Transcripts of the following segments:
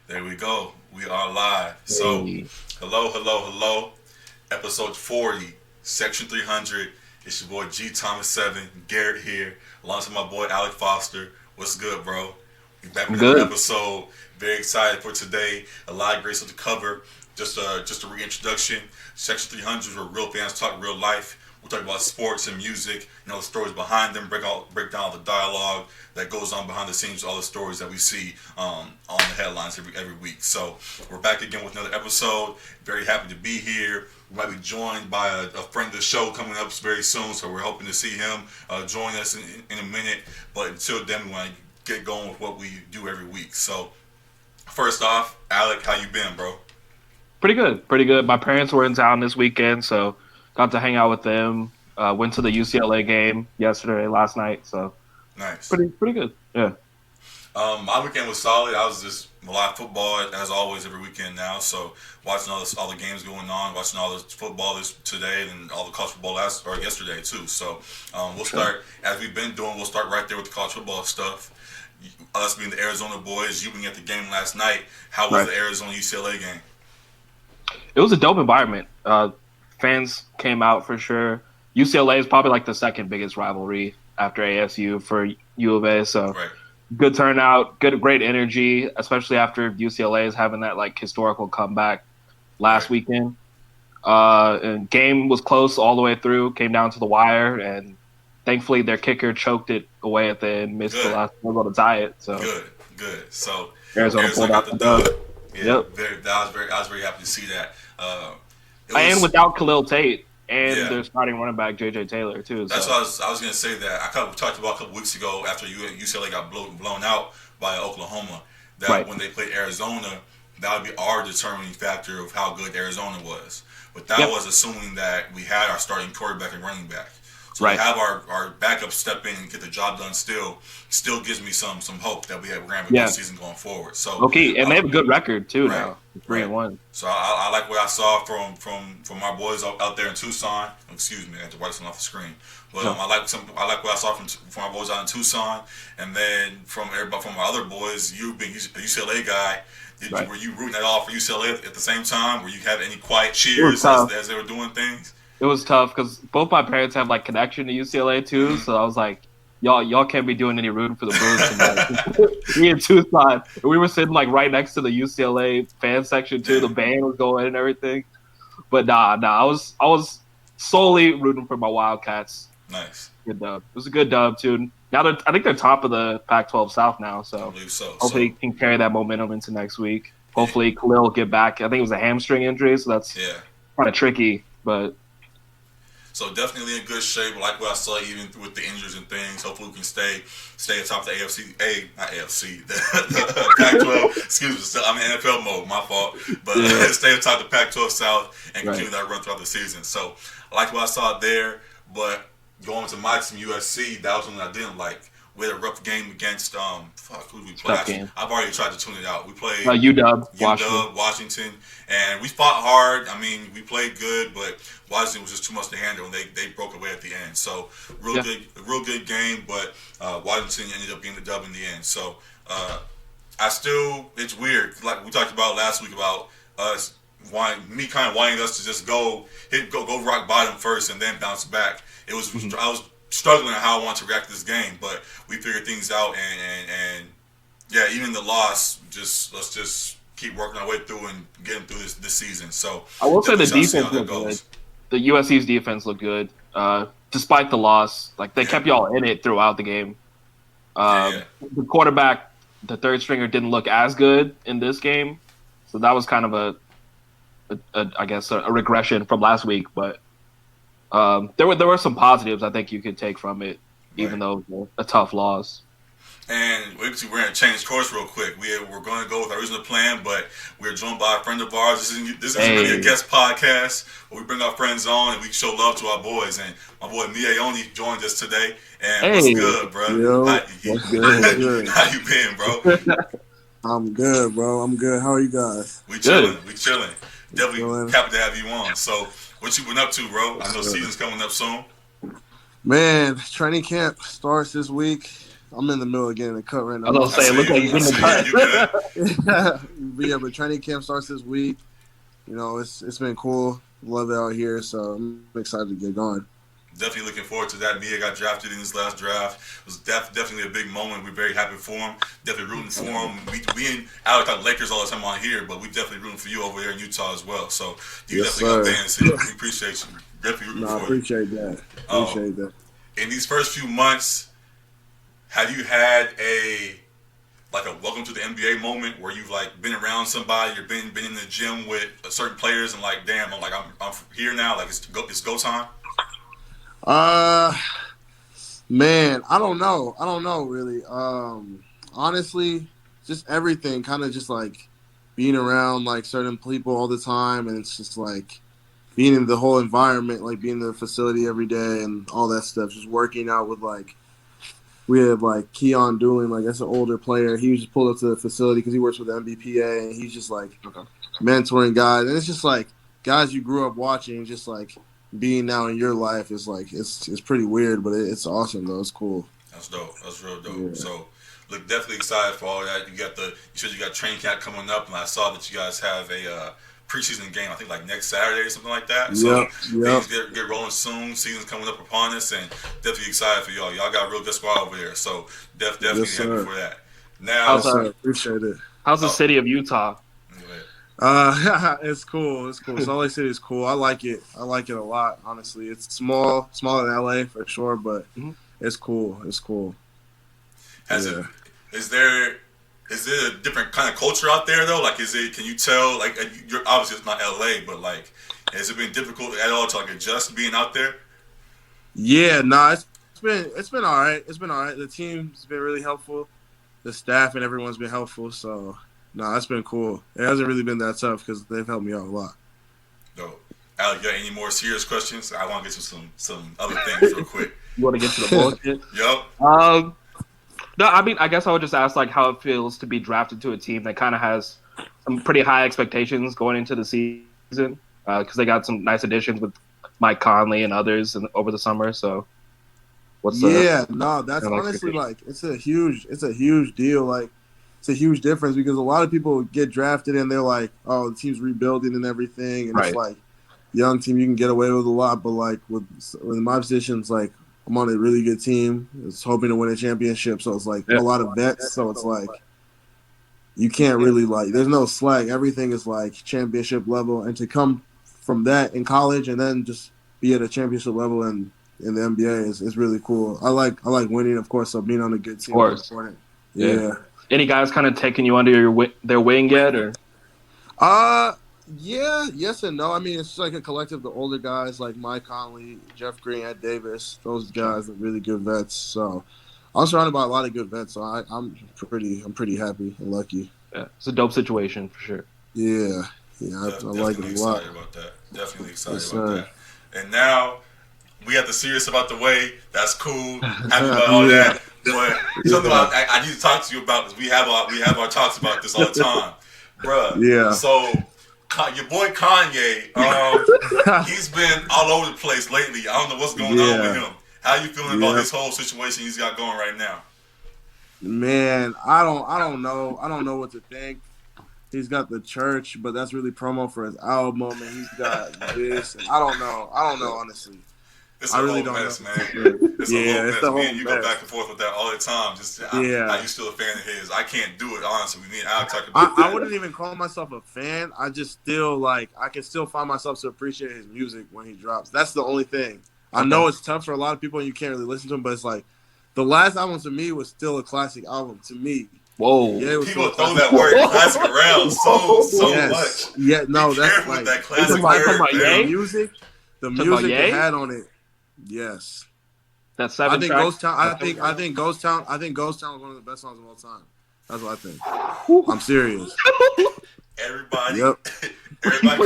There we go. We are live. So, hello. Episode 40, Section.300. It's your boy G Thomas 7, Garrett here, alongside my boy Alec Foster. What's good, bro? We back with another episode. Very excited for today. A lot of great stuff to cover. Just a reintroduction. Section.300 where real fans talk real life. We talk about sports and music, the stories behind them, break down all the dialogue that goes on behind the scenes, all the stories that we see on the headlines every week. So we're back again with another episode. Very happy to be here. We might be joined by a friend of the show coming up very soon, so we're hoping to see him join us in a minute. But until then, we want to get going with what we do every week. So first off, Alec, how you been, bro? Pretty good. My parents were in town this weekend, so got to hang out with them. Went to the UCLA game last night. So nice. Pretty good. Yeah. My weekend was solid. I was just live football as always every weekend now. So watching all the games going on, watching all the football today and all the college football yesterday too. So we'll start as we've been doing. We'll start right there with the college football stuff. Us being the Arizona boys, you being at the game last night. How was the Arizona UCLA game? It was a dope environment. Fans came out for sure. UCLA is probably like the second biggest rivalry after ASU for U of A. So good turnout, great energy, especially after UCLA is having that like historical comeback last weekend. And game was close all the way through, came down to the wire, and thankfully their kicker choked it away at the end, missed the last field goal to tie it. So good. So Arizona pulled out the dub. Yeah, I was very happy to see that. And without Khalil Tate and their starting running back JJ Taylor too. That's what I was going to say. That we talked about a couple weeks ago after UCLA got blown out by Oklahoma. That when they played Arizona, that would be our determining factor of how good Arizona was. But that was assuming that we had our starting quarterback and running back. So to have our backup step in and get the job done still gives me some hope that we're going to have a good season going forward. So and they have a good record too now, 3-1. So I like what I saw from our boys out there in Tucson. Excuse me, I had to wipe something off the screen. But I like what I saw from our boys out in Tucson, and then from our other boys. You being a UCLA guy. Were you rooting at all for UCLA at the same time? Were you having any quiet cheers as they were doing things? It was tough because both my parents have like connection to UCLA too, so I was like, y'all can't be doing any rooting for the Bruins tonight. Me in Tucson, we were sitting like right next to the UCLA fan section too. The band was going and everything, but nah, I was solely rooting for my Wildcats. Nice, good dub. It was a good dub too. Now I think they're top of the Pac-12 South now, so I believe so. Hopefully he can carry that momentum into next week. Hopefully Khalil will get back. I think it was a hamstring injury, so that's kind of tricky, but. So definitely in good shape. I like what I saw even with the injuries and things. Hopefully we can stay atop the the Pac-12. Excuse me, I'm in NFL mode. My fault. But stay atop the Pac-12 South and continue that run throughout the season. So I like what I saw there. But going to my team USC, that was something I didn't like. We had a rough game against who did we play? I've already tried to tune it out. We played UW, Washington, and we fought hard. I mean, we played good, but Washington was just too much to handle, and they broke away at the end. So real good game, but Washington ended up getting the dub in the end. So it's weird. Like we talked about last week about us wanting us to just go rock bottom first and then bounce back. I was struggling on how I want to react to this game, but we figured things out, and even the loss, let's just keep working our way through and getting through this season. So I will say the defense looked good. The USC's defense looked good, despite the loss. Like they kept y'all in it throughout the game. The quarterback, the third stringer, didn't look as good in this game, so that was kind of a regression from last week, but. There were some positives I think you could take from it, even though it was a tough loss. And we're going to change course real quick. We're going to go with our original plan, but we're joined by a friend of ours. This isn't really a guest podcast, where we bring our friends on and we show love to our boys. And my boy Miye Oni joined us today. And what's good, bro? Yo, what's good? How you been, bro? I'm good, bro. I'm good. How are you guys? We chilling. Definitely happy to have you on. So, what you been up to, bro? I know season's coming up soon. Man, training camp starts this week. I'm in the middle of getting a cut right now. I was gonna say, it looks like you're getting a cut. Yeah, but training camp starts this week. You know, it's been cool. Love it out here, so I'm excited to get going. Definitely looking forward to that. Miye got drafted in his last draft. It was definitely a big moment. We're very happy for him. Definitely rooting for him. We and Alec talk Lakers all the time on here, but we definitely rooting for you over there in Utah as well. So you definitely got fans here. We appreciate you. Definitely rooting for you. I appreciate that. Appreciate that. In these first few months, have you had a welcome to the NBA moment where you've like been around somebody, you've been in the gym with certain players, and like, damn, I'm here now. Like it's go time. Man, I don't know really. Honestly, just everything, kind of just like being around like certain people all the time, and it's just like being in the whole environment, like being in the facility every day and all that stuff. Just working out with like, we have like Keon Dooling, like that's an older player. He was just pulled up to the facility because he works with the MBPA, and he's just like mentoring guys, and it's just like guys you grew up watching, just like being now in your life is like it's pretty weird, but it's awesome though. It's cool. That's dope. That's real dope. Yeah. So, look, definitely excited for all that. You said you got training camp coming up, and I saw that you guys have a preseason game. I think like next Saturday or something like that. So things get rolling soon. Season's coming up upon us, and definitely excited for y'all. Y'all got a real good squad over there. So definitely happy for that. Now, appreciate it. How's the city of Utah? It's cool. Salt Lake City is cool. I like it a lot, honestly. It's smaller than LA for sure, but it's cool. Is there a different kind of culture out there though? Like, can you tell, like, you're obviously it's not LA, but like, has it been difficult at all to like adjust being out there? Yeah, it's been all right. The team's been really helpful. The staff and everyone's been helpful, so it's been cool. It hasn't really been that tough because they've helped me out a lot. Dope. Alec, you got any more serious questions? I want to get to some other things real quick. You want to get to the bullshit? Yep. No, I mean, I guess I would just ask like how it feels to be drafted to a team that kind of has some pretty high expectations going into the season because they got some nice additions with Mike Conley and others over the summer. So, that's honestly like it's a huge deal. Like, it's a huge difference because a lot of people get drafted and they're like, oh, the team's rebuilding and everything, and it's like young team, you can get away with a lot, but like with my positions, like I'm on a really good team. It's hoping to win a championship, so it's like a lot of vets. So it's like you can't really like. There's no slack. Everything is like championship level, and to come from that in college and then just be at a championship level in the NBA is really cool. I like winning, of course. So being on a good team is important. Yeah. Any guys kind of taking you under their wing yet, or? Yeah, yes and no. I mean, it's like a collective. The older guys like Mike Conley, Jeff Green, Ed Davis, those guys are really good vets. So I'm surrounded by a lot of good vets. So I'm pretty happy and lucky. Yeah, it's a dope situation for sure. Yeah, I like it a lot. Definitely excited about that. And now we got the serious about the way. That's cool. Happy about all that. But something I need to talk to you about because we have our talks about this all the time, bruh. Yeah. So your boy Kanye, he's been all over the place lately. I don't know what's going on with him. How you feeling about this whole situation he's got going right now? Man, I don't know. I don't know what to think. He's got the church, but that's really promo for his album, and he's got this. And I don't know, honestly. It's a whole mess, man. It's a whole mess. Me and you go back and forth with that all the time. Are you still a fan of his? I can't do it, honestly. We need Alec talk about that. I wouldn't even call myself a fan. I just still like, I can still find myself to appreciate his music when he drops. That's the only thing. I know it's tough for a lot of people and you can't really listen to him, but it's like, the last album to me was still a classic album to me. Whoa. Yeah, people throw that word classic around so much. Yeah, no, that's like that classic word. The music it had on it. Yes. That's 7 I think tracks. Ghost Town. I think Ghost Town was one of the best songs of all time. That's what I think. I'm serious. Everybody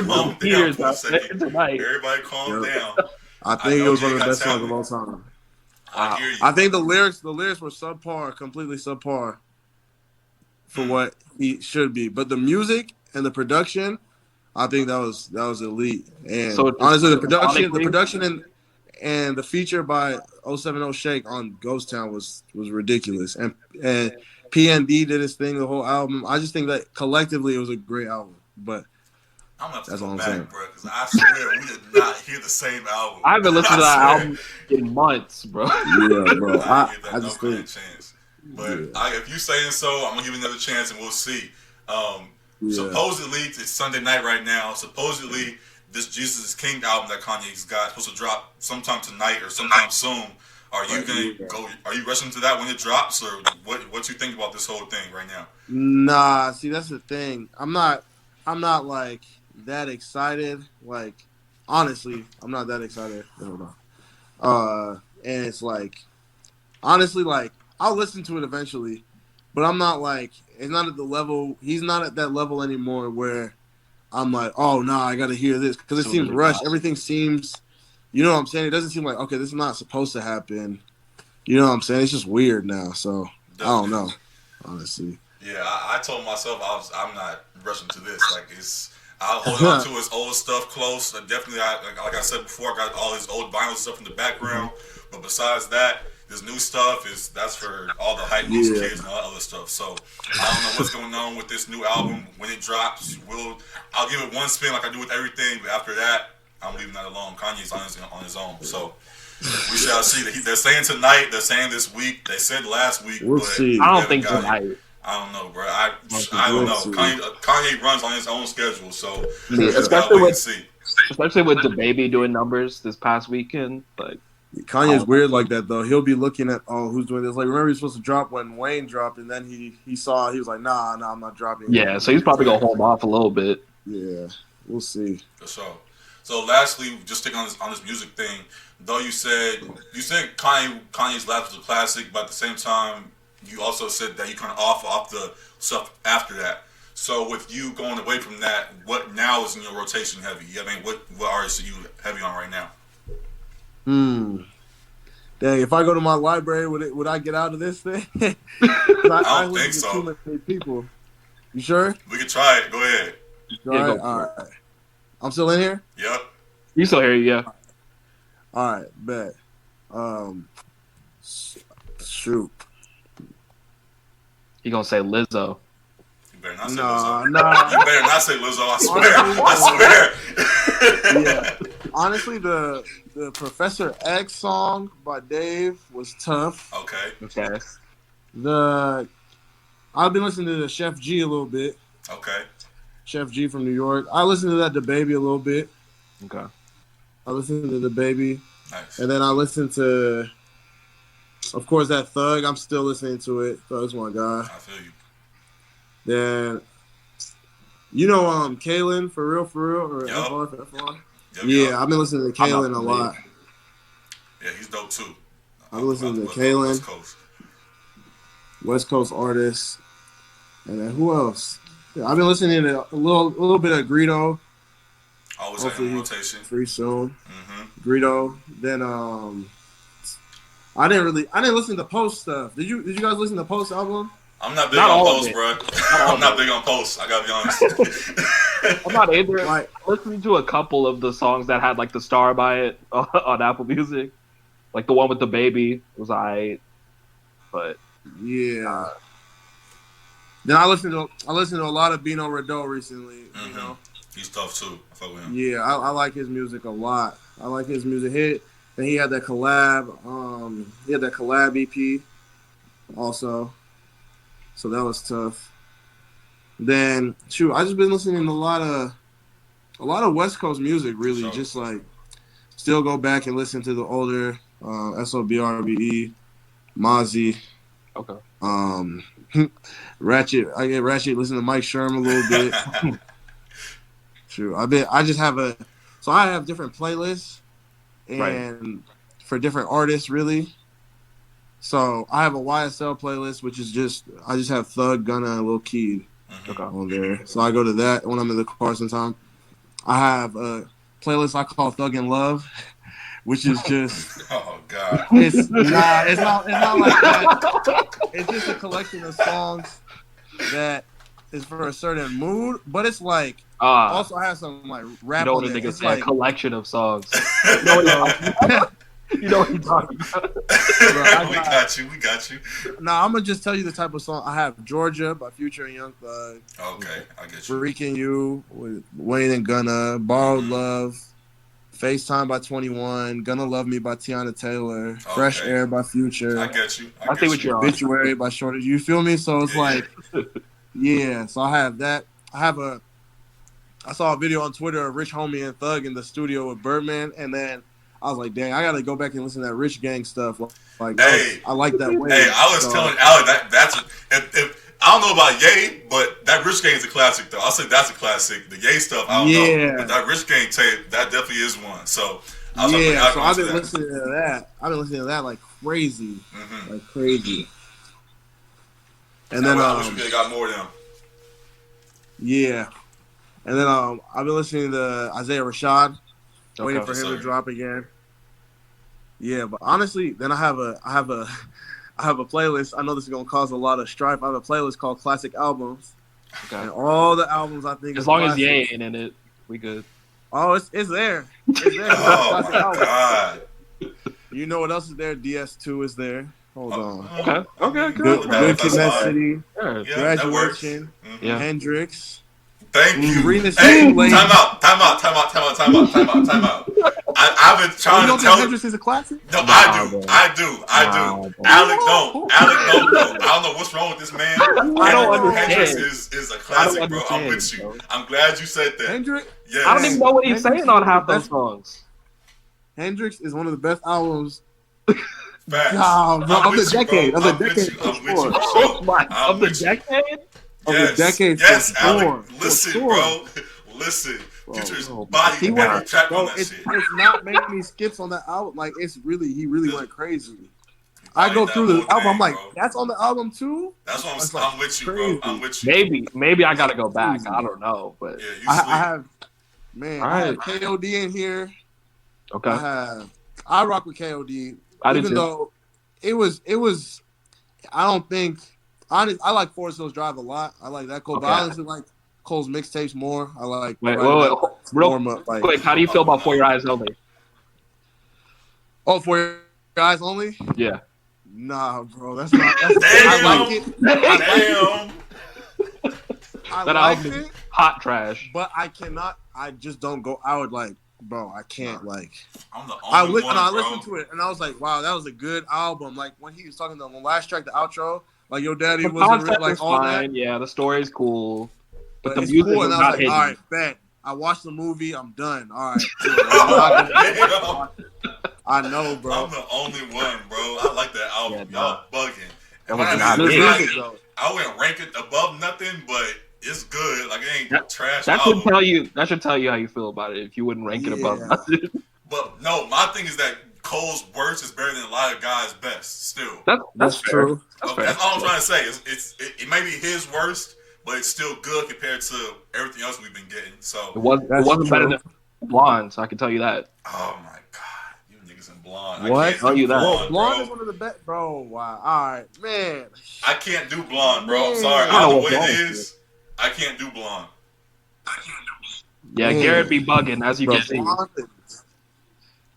calm down for a second. Everybody calm down. I think it was one of the best songs of all time. I hear you. I think the lyrics were subpar, completely subpar for what he should be. But the music and the production, I think that was elite. And so honestly, the production and the feature by 070 Shake on Ghost Town was ridiculous. And PND did his thing, the whole album. I just think that collectively it was a great album. But I'm gonna have to that's go all I'm back, saying. bro, because I swear we did not hear the same album. I haven't listened to that album in months, bro. Yeah, bro. I just think chance. But yeah. if you saying so, I'm gonna give you another chance, and we'll see. Supposedly it's Sunday night right now. Supposedly this Jesus is King album that Kanye's got is supposed to drop sometime tonight or sometime soon. Are you gonna go? Are you rushing to that when it drops, or what you think about this whole thing right now? Nah, see that's the thing. I'm not like that excited. Like honestly, I'm not that excited. Hold on. And it's like honestly, like I'll listen to it eventually, but I'm not like it's not at the level. He's not at that level anymore where I'm like, oh no, I gotta hear this because it seems rushed. Everything seems, you know what I'm saying? It doesn't seem like okay, this is not supposed to happen. You know what I'm saying? It's just weird now. So I don't know, honestly. Yeah, I told myself I'm not rushing to this. Like I'll hold on to his old stuff close. Definitely, like I said before, I got all his old vinyl stuff in the background. But besides that, this new stuff that's for all the hype music kids and all that other stuff. So I don't know what's going on with this new album. When it drops, I'll give it one spin like I do with everything. But after that, I'm leaving that alone. Kanye's on his own. So we shall see. They're saying tonight. They're saying this week. They said last week. We'll see. I don't think tonight. I don't know, bro. I don't know. Kanye runs on his own schedule, so especially with DaBaby doing numbers this past weekend. Like Kanye's weird like that though. He'll be looking at who's doing this. Like remember he's supposed to drop when Wayne dropped, and then he was like, nah, I'm not dropping. Yeah, so he's probably gonna hold off a little bit. Yeah, we'll see. For sure. So lastly, just sticking on this music thing. Though you said Kanye's last was a classic, but at the same time, you also said that you kind of off the stuff after that. So with you going away from that, what now is in your rotation heavy? I mean, what artists are you heavy on right now? Dang, if I go to my library, would I get out of this thing? I don't think so. Too many people. You sure? We can try it. Go ahead. All right. I'm still in here? Yep. You still hear you, yeah. All right, bet. Shoot. He gonna say Lizzo. You better not say Lizzo. Nah. You better not say Lizzo. I swear. Yeah. Honestly, the Professor X song by Dave was tough. Okay. I've been listening to Chef G a little bit. Okay. Chef G from New York. I listened to that DaBaby a little bit. Okay. I listened to DaBaby. Nice. And then I listened to, of course, that Thug. I'm still listening to it. Thug's my guy. I feel you. Then, you know, Kalen, for real, or FR? Yeah, I've been listening to Kalen a lot. Yeah, he's dope too. I'm listening to Kalen. West Coast artists. And then who else? Yeah, I've been listening to a little bit of Greedo. Always in rotation. Free soon. Mm-hmm. Greedo. Then I didn't listen to Post stuff. Did you guys listen to Post album? I'm not big on Post, bro. I'm not big on Post. I gotta be honest. I'm not either. Like, listening to a couple of the songs that had like the star by it on Apple Music, like the one with DaBaby was alright, but yeah. Then I listened to a lot of Bino Redo recently. Mm-hmm. You know, he's tough too. I fuck with him. Yeah, I like his music a lot. I like his music. Then he had that collab. He had that collab EP also. So that was tough. Then I just been listening to a lot of West Coast music, really. Sure. Just like still go back and listen to the older SOBRBE, Mozzie. Okay. Ratchet. I get Ratchet. Listen to Mike Sherm a little bit. True. I have different playlists and for different artists, really. So I have a YSL playlist, which is I just have Thug, Gunna, and Lil Keed on there. So I go to that when I'm in the car sometimes. I have a playlist I call Thug and Love, which is just oh god. It's not like that. It's just a collection of songs that is for a certain mood, but it's like also has some like rap. You know what a nigga say? Like, a collection of songs. You know what you're talking about. We got you. Nah, I'm gonna just tell you the type of song I have. Georgia by Future and Young Thug. Okay, I get you. Freaking You with Wayne and Gunna. Borrowed Love. FaceTime by 21. Gonna Love Me by Tiana Taylor. Okay. Fresh Air by Future. I get you. I think what you're on. Obituary by Shorty. You feel me? So it's like, yeah. So I have that. I saw a video on Twitter of Rich Homie and Thug in the studio with Birdman, and then I was like, dang, I gotta go back and listen to that Rich Gang stuff. Like, hey, I like that way. Hey, I was telling Alec that's if I don't know about Ye, but that Rich Gang is a classic though. I'll say that's a classic. The Ye stuff, I don't know, but that Rich Gang tape, that definitely is one. So I was so I've been listening to that. I've been listening to that like crazy, like crazy. And then I wish we could have got more of them. Yeah. And then I've been listening to Isaiah Rashad, waiting for him to drop again. Yeah, but honestly, then I have a playlist. I know this is gonna cause a lot of strife. I have a playlist called Classic Albums, and all the albums I think as long as Ye ain't in it, we good. Oh, it's there. It's there. Oh my God! You know what else is there? DS2 is there. Hold on. Okay. Good Kid, Mad City. Yeah, Graduation. Hendrix. Thank you. Hey, time out. I've been trying to tell you. Hendrix is a classic? No, I do. Alec don't. I don't know what's wrong with this man. I don't understand. Hendrix is a classic, bro. I'm with you. I'm glad you said that. Hendrix? Yes. I don't even know what he's saying on half those songs. Hendrix is one of the best albums. Facts. Of the decade. I'm with you. Of the decade? Of the decade. Yes, Alec. Listen, bro. Listen. Future's body trapped on that shit. It's not making skips on that album. Like, he really went crazy. I go through the album. I'm like, that's on the album too? That's what I'm with you, bro. I'm with you. Maybe I gotta go back. I don't know, but I have KOD in here. Okay. I rock with KOD. Even though it was I don't think I like Forest Hills Drive a lot. I like that Cole. But I honestly like Cole's mixtapes more. I like real quick, how do you feel about For Your Eyes Only? Oh, For Your Eyes Only? Yeah. Nah, bro, that's not. I like it. I like it. Hot trash. But I cannot. I just don't go. I would like, bro. I can't like. I'm the only one, I listened to it and I was like, wow, that was a good album. Like when he was talking the last track, the outro, like Your Daddy wasn't really, like all that. Yeah, the story's cool, but the it's music cool. is And I not was like, hidden. all right, bet. I watched the movie. I'm done. All right. I know, bro. I'm the only one, bro. I like that album. Y'all bugging. I wouldn't rank it above nothing, but it's good. Like it ain't trash. That should tell you how you feel about it. If you wouldn't rank it above nothing. But no, my thing is that Cole's worst is better than a lot of guys' best. Still, that's true. That's all I'm trying to say. It may be his worst, but it's still good compared to everything else we've been getting. So it wasn't better than Blonde, so I can tell you that. Oh my god, you niggas in Blonde. What? I can't tell you that. Blonde is one of the best, bro. Wow. All right, man. I can't do Blonde, bro. I'm sorry. I don't know what it is. I can't do Blonde. Yeah, Garrett be bugging, as you can see.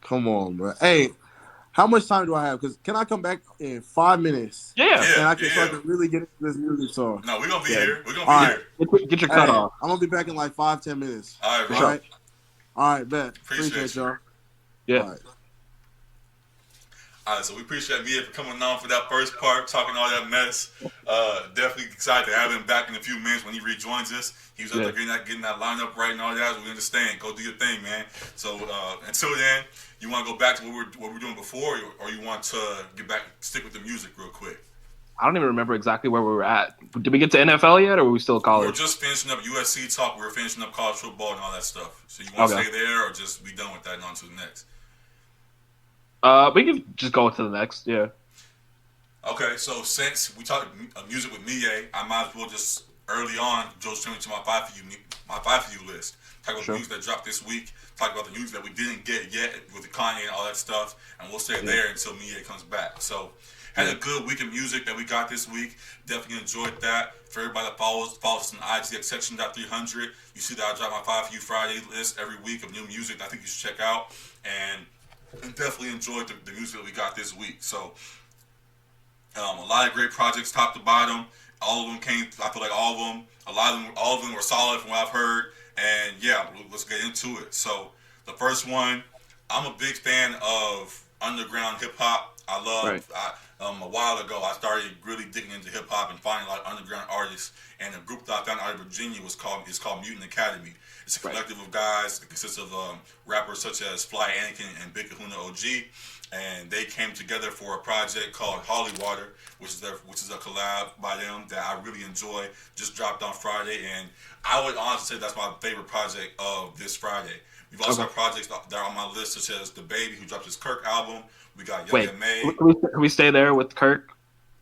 Come on, bro. Hey, how much time do I have? Because can I come back in 5 minutes? Yeah. And I can start to really get into this music song. No, we're going to be here. We're going to be here. Get your cut off. I'm going to be back in like 5-10 minutes. All right, bro. All right, bet. Appreciate y'all. Yeah. All right, so we appreciate Miye for coming on for that first part, talking all that mess. Definitely excited to have him back in a few minutes when he rejoins us. He was up there getting that lineup right and all that. We understand. Go do your thing, man. So until then, you want to go back to what we were doing before, or you want to stick with the music real quick? I don't even remember exactly where we were at. Did we get to NFL yet, or were we still college? We were just finishing up USC talk. We were finishing up college football and all that stuff. So you want to stay there, or just be done with that and on to the next? We can just go to the next, yeah. Okay, so since we talked music with Miye, I might as well just early on go straight to my five for you list. Talk about the music that dropped this week. Talk about the music that we didn't get yet with the Kanye and all that stuff, and we'll stay there until Miye comes back. So had a good week of music that we got this week. Definitely enjoyed that. For everybody that follows us on IG at Section.300, you see that I drop my 5 for you Friday list every week of new music that I think you should check out. And and definitely enjoyed the music that we got this week. So a lot of great projects, top to bottom. All of them came. I feel like all of them were solid from what I've heard. And yeah, let's get into it. So the first one, I'm a big fan of underground hip hop. I love. Right. A while ago, I started really digging into hip hop and finding a lot of underground artists. And a group that I found out of Virginia is called Mutant Academy. It's a collective of guys that consists of rappers such as Fly Anakin and Big Kahuna OG. And they came together for a project called Holy Water, which is a collab by them that I really enjoy. Just dropped on Friday, and I would honestly say that's my favorite project of this Friday. We've also got projects that are on my list, such as The Baby, who dropped his Kirk album. We got Young and May. Can we stay there with Kirk?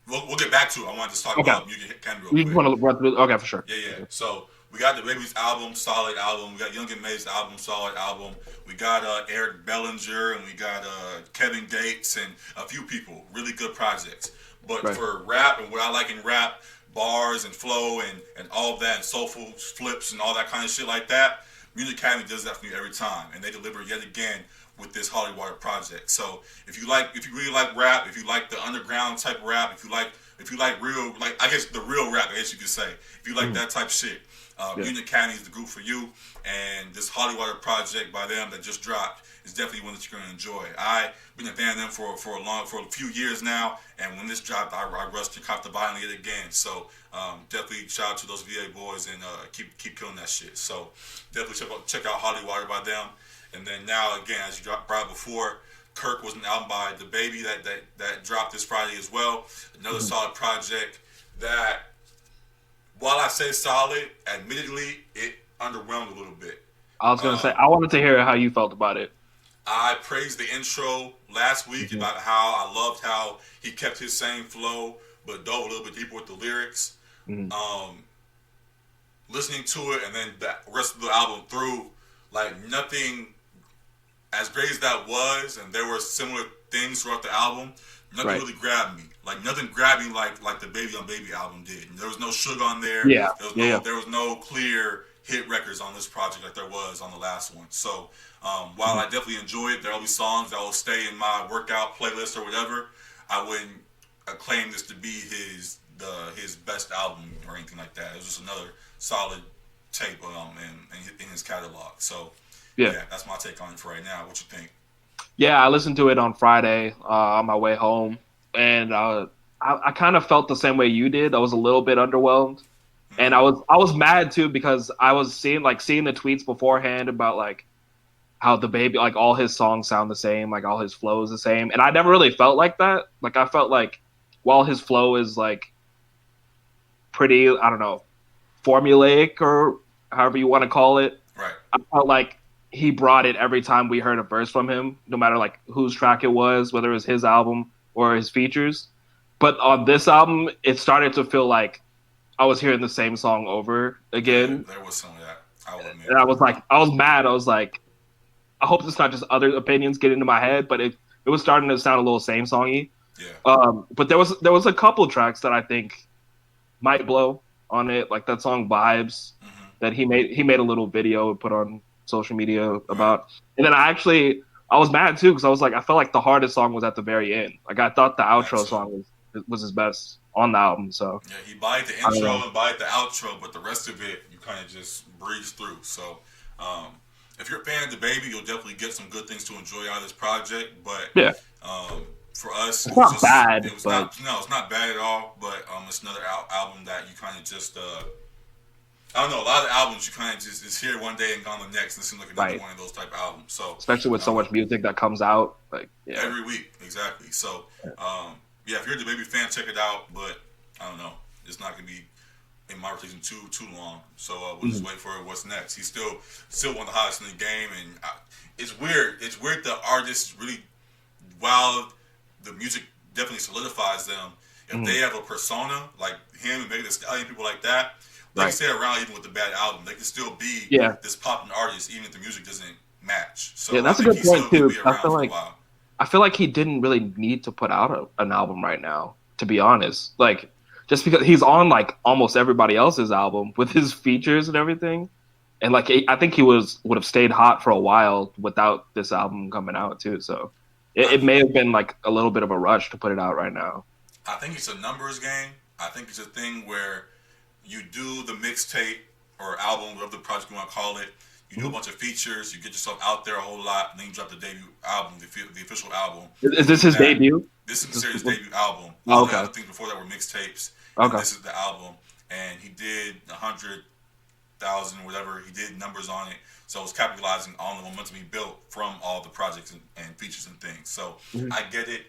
We'll get back to it. I wanted to talk about Mutant Academy real quick. You just want to run through? Okay, for sure. Yeah. So we got The Baby's album, solid album. We got Young and May's album, solid album. We got Eric Bellinger, and we got Kevin Gates, and a few people. Really good projects. But for rap and what I like in rap, bars and flow and all of that, and soulful flips and all that kind of shit like that, Music Academy does that for me every time, and they deliver yet again with this Holy Water project. So if you really like rap, if you like the underground type of rap, if you like real, like I guess the real rap, I guess you could say, if you like that type of shit, Music Academy is the group for you. And this Holy Water project by them that just dropped is definitely one that you're gonna enjoy. I've been a fan of them for a few years now, and when this dropped, I rushed to cop the vinyl yet again. So definitely shout out to those VA boys and keep killing that shit. So definitely check out Holy Water by them. And then now again, as you brought before, Kirk was an album by The Baby that dropped this Friday as well. Another solid project that, while I say solid, admittedly it underwhelmed a little bit. I was gonna say I wanted to hear how you felt about it. I praised the intro last week about how I loved how he kept his same flow but dove a little bit deeper with the lyrics. Listening to it and then the rest of the album through, like nothing as great as that was, and there were similar things throughout the album, nothing really grabbed me. Like nothing grabbed me like the Baby on Baby album did. And there was no Suge on there. There was no clear hit records on this project like there was on the last one. So while I definitely enjoy it, there will be songs that will stay in my workout playlist or whatever. I wouldn't claim this to be his best album or anything like that. It was just another solid tape in his catalog. So yeah, that's my take on it for right now. What you think? Yeah, I listened to it on Friday on my way home, and I kind of felt the same way you did. I was a little bit underwhelmed, and I was mad too because I was seeing the tweets beforehand about like how The Baby, like all his songs sound the same, like all his flow is the same, and I never really felt like that. Like I felt like while his flow is like pretty, I don't know, formulaic or however you want to call it, I felt like he brought it every time we heard a verse from him, no matter like whose track it was, whether it was his album or his features. But on this album, it started to feel like I was hearing the same song over again. There was some of that. I will admit. And I was mad. I was like, I hope it's not just other opinions getting into my head, but it was starting to sound a little same songy. Yeah. But there was a couple tracks that I think might blow on it, like that song Vibes that he made a little video and put on social media about. And then I was mad too because I was like, I felt like the hardest song was at the very end. Like I thought the outro song was his best on the album. So yeah, he bought the intro and bought the outro, but the rest of it you kind of just breeze through. So if you're a fan of The Baby, you'll definitely get some good things to enjoy out of this project. But for us, it's not bad. It's not bad at all. But it's another album that you kind of just I don't know. A lot of albums you kind of just is here one day and gone the next. And it seems like another one of those type of albums. So especially with so much music that comes out, like every week, exactly. So if you're a The Baby fan, check it out. But I don't know, it's not gonna be in my rotation too long. So we'll just wait for what's next. He's still one of the hottest in the game, and it's weird. It's weird the artists really, while the music definitely solidifies them, if they have a persona like him and Megan Thee Stallion, people like that. They can stay around even with the bad album. They can still be this popping artist, even if the music doesn't match. So that's a good point too. I feel like he didn't really need to put out an album right now, to be honest. Like just because he's on like almost everybody else's album with his features and everything, and like I think he would have stayed hot for a while without this album coming out too. So It may have been like a little bit of a rush to put it out right now. I think it's a numbers game. I think it's a thing where you do the mixtape or album, whatever the project you want to call it. You do a bunch of features. You get yourself out there a whole lot. And then you drop the debut album, the official album. Is this his debut? This is considered his debut album. Oh, okay. All the other things before that were mixtapes. Okay. This is the album, and he did 100,000 or whatever. He did numbers on it, so it was capitalizing on the momentum he built from all the projects and features and things. So I get it.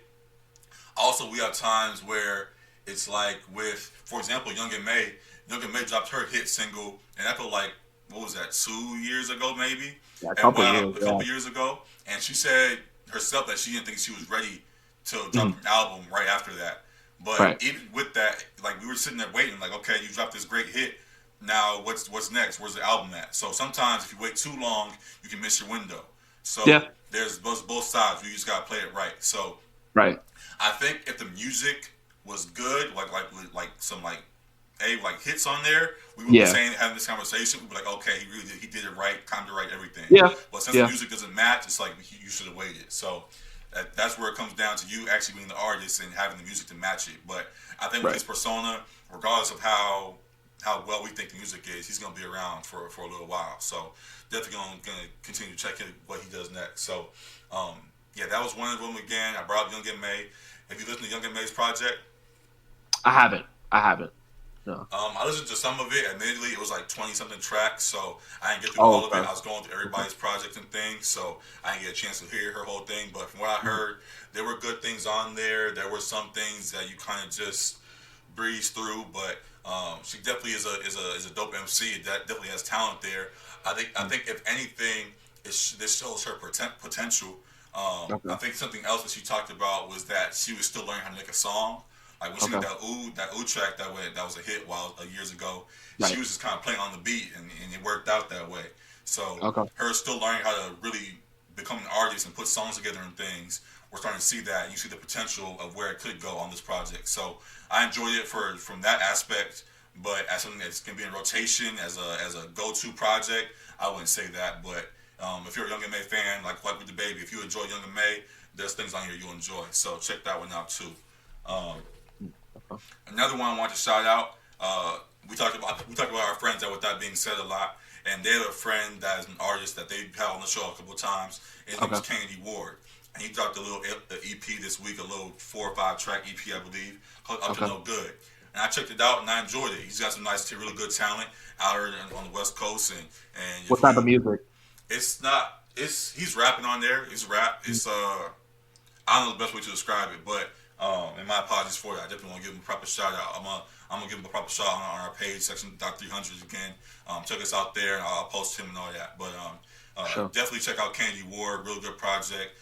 Also, we have times where it's like with, for example, Young and May. Young and May dropped her hit single, and that felt like, what was that, 2 years ago maybe? Yeah, a couple years ago. And she said herself that she didn't think she was ready to drop an album right after that. But even with that, like, we were sitting there waiting, like, okay, you dropped this great hit. Now what's next? Where's the album at? So sometimes if you wait too long, you can miss your window. So there's both sides. You just gotta play it right. So I think if the music was good, like some hits on there, we would be having this conversation. We'd be like, okay, he did it right, timed it right, everything. Yeah. But since the music doesn't match, it's like you should have waited. So that's where it comes down to you actually being the artist and having the music to match it. But I think with his persona, regardless of how well we think the music is, he's gonna be around for a little while. So definitely gonna continue to check in what he does next. So that was one of them again. I brought up Young and May. Have you listened to Young and May's project? I haven't. No. I listened to some of it. Admittedly, it was like 20-something tracks, so I didn't get through all of it. I was going through everybody's project and things, so I didn't get a chance to hear her whole thing. But from what I heard, there were good things on there. There were some things that you kind of just breeze through, but she definitely is a dope MC. That definitely has talent there. I think if anything, this shows her potential. I think something else that she talked about was that she was still learning how to make a song. Like when she did that ooh track that was a hit years ago, she was just kind of playing on the beat and it worked out that way. So her still learning how to really become an artist and put songs together and things, we're starting to see that, and you see the potential of where it could go on this project. So I enjoyed it from that aspect, but as something that's going to be in rotation as a go-to project, I wouldn't say that. But if you're a Young and May fan, like with the baby, if you enjoy Young and May, there's things on here you'll enjoy. So check that one out too. Another one I want to shout out. We talked about our friends that, with that being said, a lot, and they have a friend that is an artist that they've had on the show a couple of times. His name is Kanye Ward, and he dropped a little EP this week, a little 4 or 5 track EP, I believe, called Up to No Good. And I checked it out and I enjoyed it. He's got some nice, really good talent out here on the West Coast. And what type of music? He's rapping on there. It's rap. It's I don't know the best way to describe it, but. And my apologies for it. I definitely want to give him a proper shout out. I'm gonna give him a proper shout out on our page, Section.300 again. Check us out there, and I'll post him and all that. But definitely check out Kanye Ward, real good project.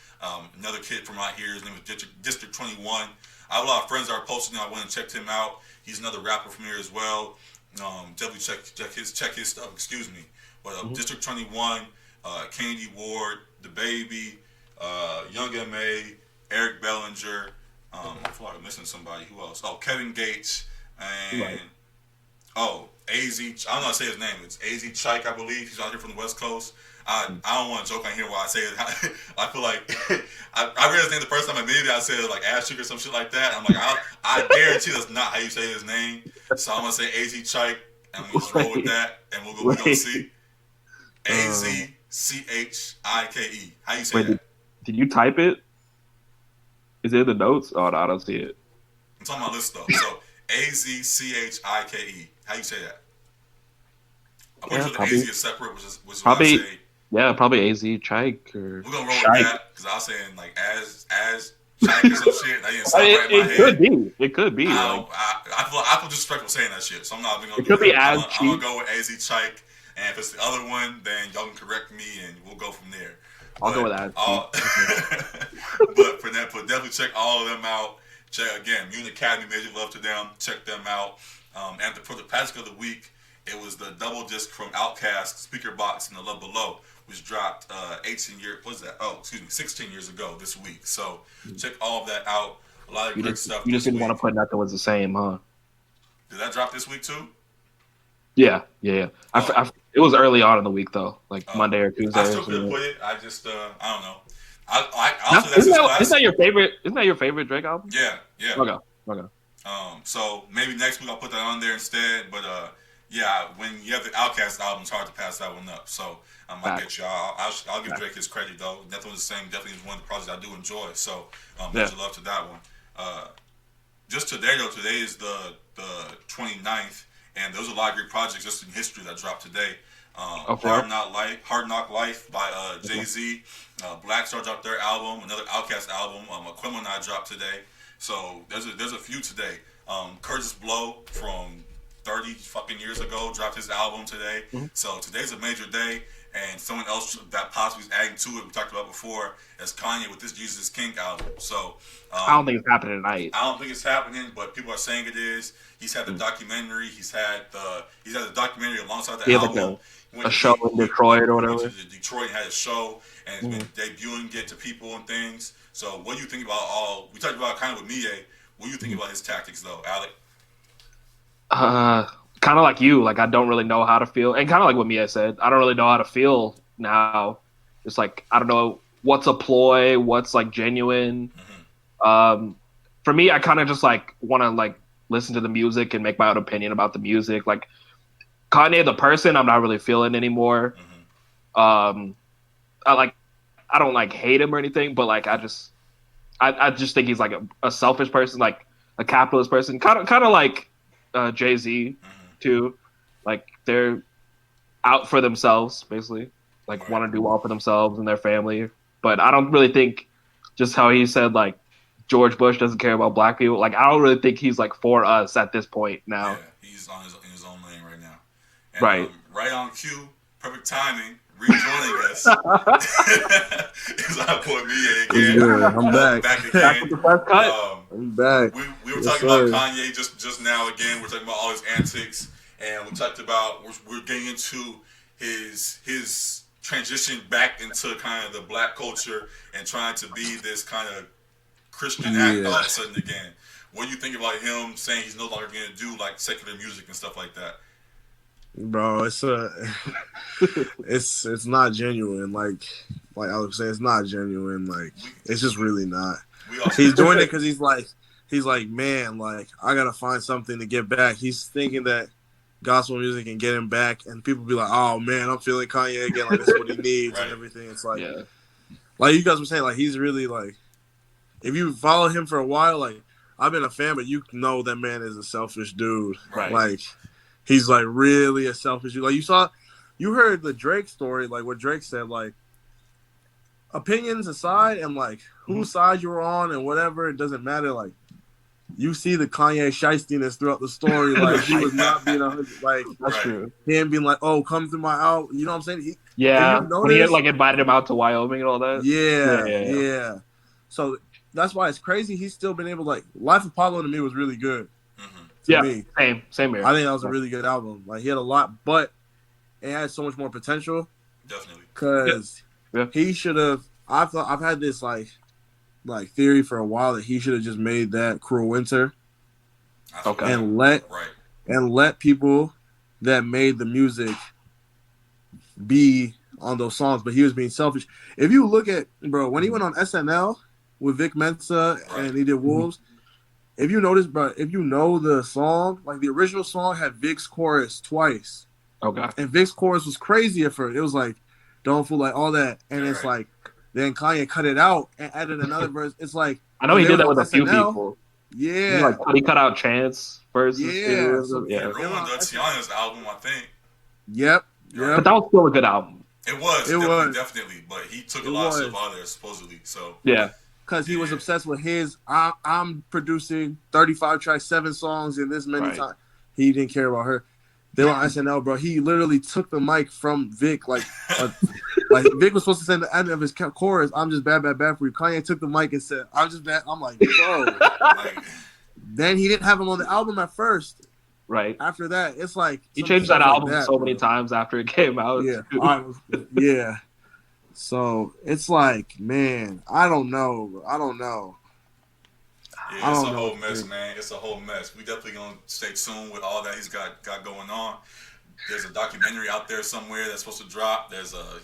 Another kid from out here, his name is District 21. I have a lot of friends that are posting. I went and checked him out. He's another rapper from here as well. Definitely check his stuff. Excuse me. But District 21, Kanye Ward, the baby, Young M.A., Eric Bellinger. I feel like I'm missing somebody. Who else? Oh, Kevin Gates and AZ. I don't know how to say his name. It's AZ Chike, I believe. He's out here from the West Coast. I don't want to joke on here while I say it. I feel like I read his name the first time I made it. I said like Ashik or some shit like that. I'm like, I guarantee that's not how you say his name. So I'm gonna say AZ Chike, and we'll just roll with that, and we'll go see AZCHIKE. How you say that? Did you type it? Is it in the notes? Oh, no, I don't see it. I'm talking about this though. So AZCHIKE. How you say that? I'm pretty sure the AZ is separate, which is probably, what I say. Yeah, probably AZ Chike or. We're gonna roll with that because I was saying like as Chike or some shit. That didn't sound right in my head. It could be. I feel disrespectful saying that shit, so I'm not even gonna. It could be I'm gonna go with AZ Chike, and if it's the other one, then y'all can correct me, and we'll go from there. I'll go with that. But definitely check all of them out. Check again, Mune Academy, major love to them. Check them out. And for the past of the week, it was the double disc from Outkast, Speaker Box, and The Love Below, which dropped 16 years ago this week. So check all of that out. A lot of great stuff. You just didn't want to put nothing was the same, huh? Did that drop this week too? Yeah. It was early on in the week though, like Monday or Tuesday. I still could have put it. I just, I don't know. Isn't that your favorite? Isn't that your favorite Drake album? Yeah. Okay. So maybe next week I'll put that on there instead. But yeah, when you have the Outkast album, it's hard to pass that one up. So I might get you. I'll give Drake his credit though. Definitely the same. Definitely is one of the projects I do enjoy. So much love to that one. Just today though, today is the 29th, and there's a lot of great projects just in history that dropped today. Hard Knock Life by Jay-Z. Black Star dropped their album. Another Outkast album. Aquemini dropped today. So there's a few today. Curtis Blow from 30 fucking years ago dropped his album today. Mm-hmm. So today's a major day. And someone else that possibly is adding to it, we talked about before, is Kanye with this Jesus King album. So I don't think it's happening tonight. I don't think it's happening, but people are saying it is. He's had the documentary. He's had the documentary alongside the album. Like a show in Detroit or whatever. Detroit had a show and it's been debuting it to people and things. So what do you think about all? We talked about kind of with Miye. What do you think about his tactics though, Alec? Kind of like you, like I don't really know how to feel, and kind of like what Miye said, I don't really know how to feel now. It's like I don't know what's a ploy, what's like genuine. Mm-hmm. For me, I kind of just like want to like listen to the music and make my own opinion about the music. Like Kanye, the person, I'm not really feeling anymore. Mm-hmm. I don't like hate him or anything, but like I just think he's like a selfish person, like a capitalist person, kind of like Jay-Z. Too, like they're out for themselves, basically, like want to do well for themselves and their family. But I don't really think, just how he said, like George Bush doesn't care about black people. Like I don't really think he's like for us at this point now. Yeah, he's in his own lane right now. And, right. Right on cue, perfect timing. Rejoining us is our boy Miye again. Yeah, I'm back. Back again. I'm back. We were talking about Kanye just now again. We're talking about all his antics, and we talked about we're getting into his transition back into kind of the black culture and trying to be this kind of Christian act all of a sudden again. What do you think about him saying he's no longer going to do like secular music and stuff like that? Bro, it's not genuine. Like Alec was saying, it's not genuine. Like it's just really not. He's doing it because he's like, man, like I gotta find something to get back. He's thinking that gospel music can get him back, and people be like, oh man, I'm feeling Kanye again. Like that's what he needs and everything. It's like, like you guys were saying, like he's really like, if you follow him for a while, like I've been a fan, but you know that man is a selfish dude. Right. Like. He's like really a selfish dude. Like you heard the Drake story, like what Drake said, like opinions aside and like whose side you were on and whatever, it doesn't matter. Like you see the Kanye shystiness throughout the story. Like he was not being like that's true. Him being like, oh, come through my out. You know what I'm saying? When he had like invited him out to Wyoming and all that. Yeah. So that's why it's crazy. He's still been able to, like Life of Pablo to me was really good. Me. Same here. I think that was a really good album. Like he had a lot, but it had so much more potential. Definitely, because he should have. I've had this like theory for a while that he should have just made that Cruel Winter, and let people that made the music be on those songs. But he was being selfish. If you look at when he went on SNL with Vic Mensa and he did Wolves. If you notice, bro, if you know the song, like the original song had Vic's chorus twice. Okay. And Vic's chorus was crazy at first. It was like, don't fool, like all that. And it's like, then Kanye cut it out and added another verse. It's like, I know he did that with a few people. Yeah. He cut out Chance verses. Yeah. He ruined Tiana's album, I think. Yep. But that was still a good album. It was. Definitely. But he took a lot of stuff out of there, supposedly. So. Yeah. Because he was obsessed with his, I'm producing 35 tracks, 7 songs in this many times. He didn't care about her. They were on SNL, bro. He literally took the mic from Vic. Like Vic was supposed to say the end of his chorus, I'm just bad for you. Kanye took the mic and said, I'm just bad. I'm like, bro. Then he didn't have him on the album at first. Right. After that, it's like. He changed that album so many times after it came out. Yeah. Yeah. So it's like, man, I don't know. Yeah, it's a whole mess, man. It's a whole mess. We definitely gonna stay tuned with all that he's got going on. There's a documentary out there somewhere that's supposed to drop.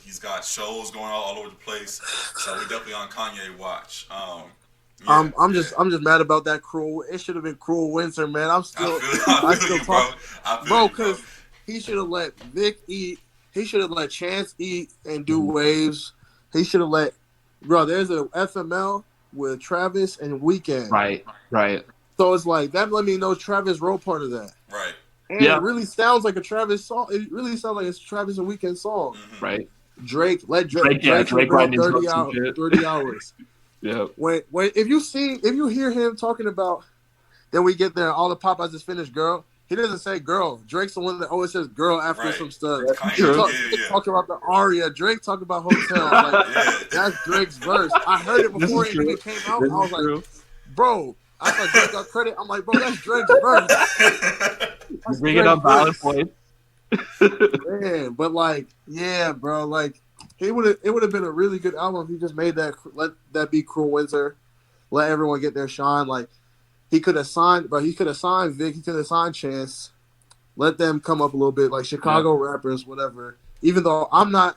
He's got shows going all over the place. So we definitely on Kanye watch. I'm just mad about that cruel. It should have been Cruel Winter, man. I feel you, bro. Because he should have let Vic eat. He should have let Chance eat and do waves. He should have let, bro. There's a FML with Travis and Weeknd. Right. So it's like that. Let me know Travis wrote part of that. Right. And it really sounds like a Travis song. It really sounds like it's Travis and Weeknd song. Mm-hmm. Right. Drake write 30 hours. Yeah. When if you hear him talking about, then we get there, all the Popeyes is finished, girl. He doesn't say girl. Drake's the one that always says girl after some stuff. Talk about the aria. Drake talk about hotel. Like, that's Drake's verse. I heard it before it even came out. I was like, bro. I thought Drake got credit. I'm like, bro, that's Drake's verse. Bring it up, valid point. Man, but like, yeah, bro, like it would have been a really good album if he just made that. Let that be Cruel Winter. Let everyone get their shine. Like he could have signed, but he could have signed Vic. He could have signed Chance. Let them come up a little bit, like Chicago rappers, whatever. Even though I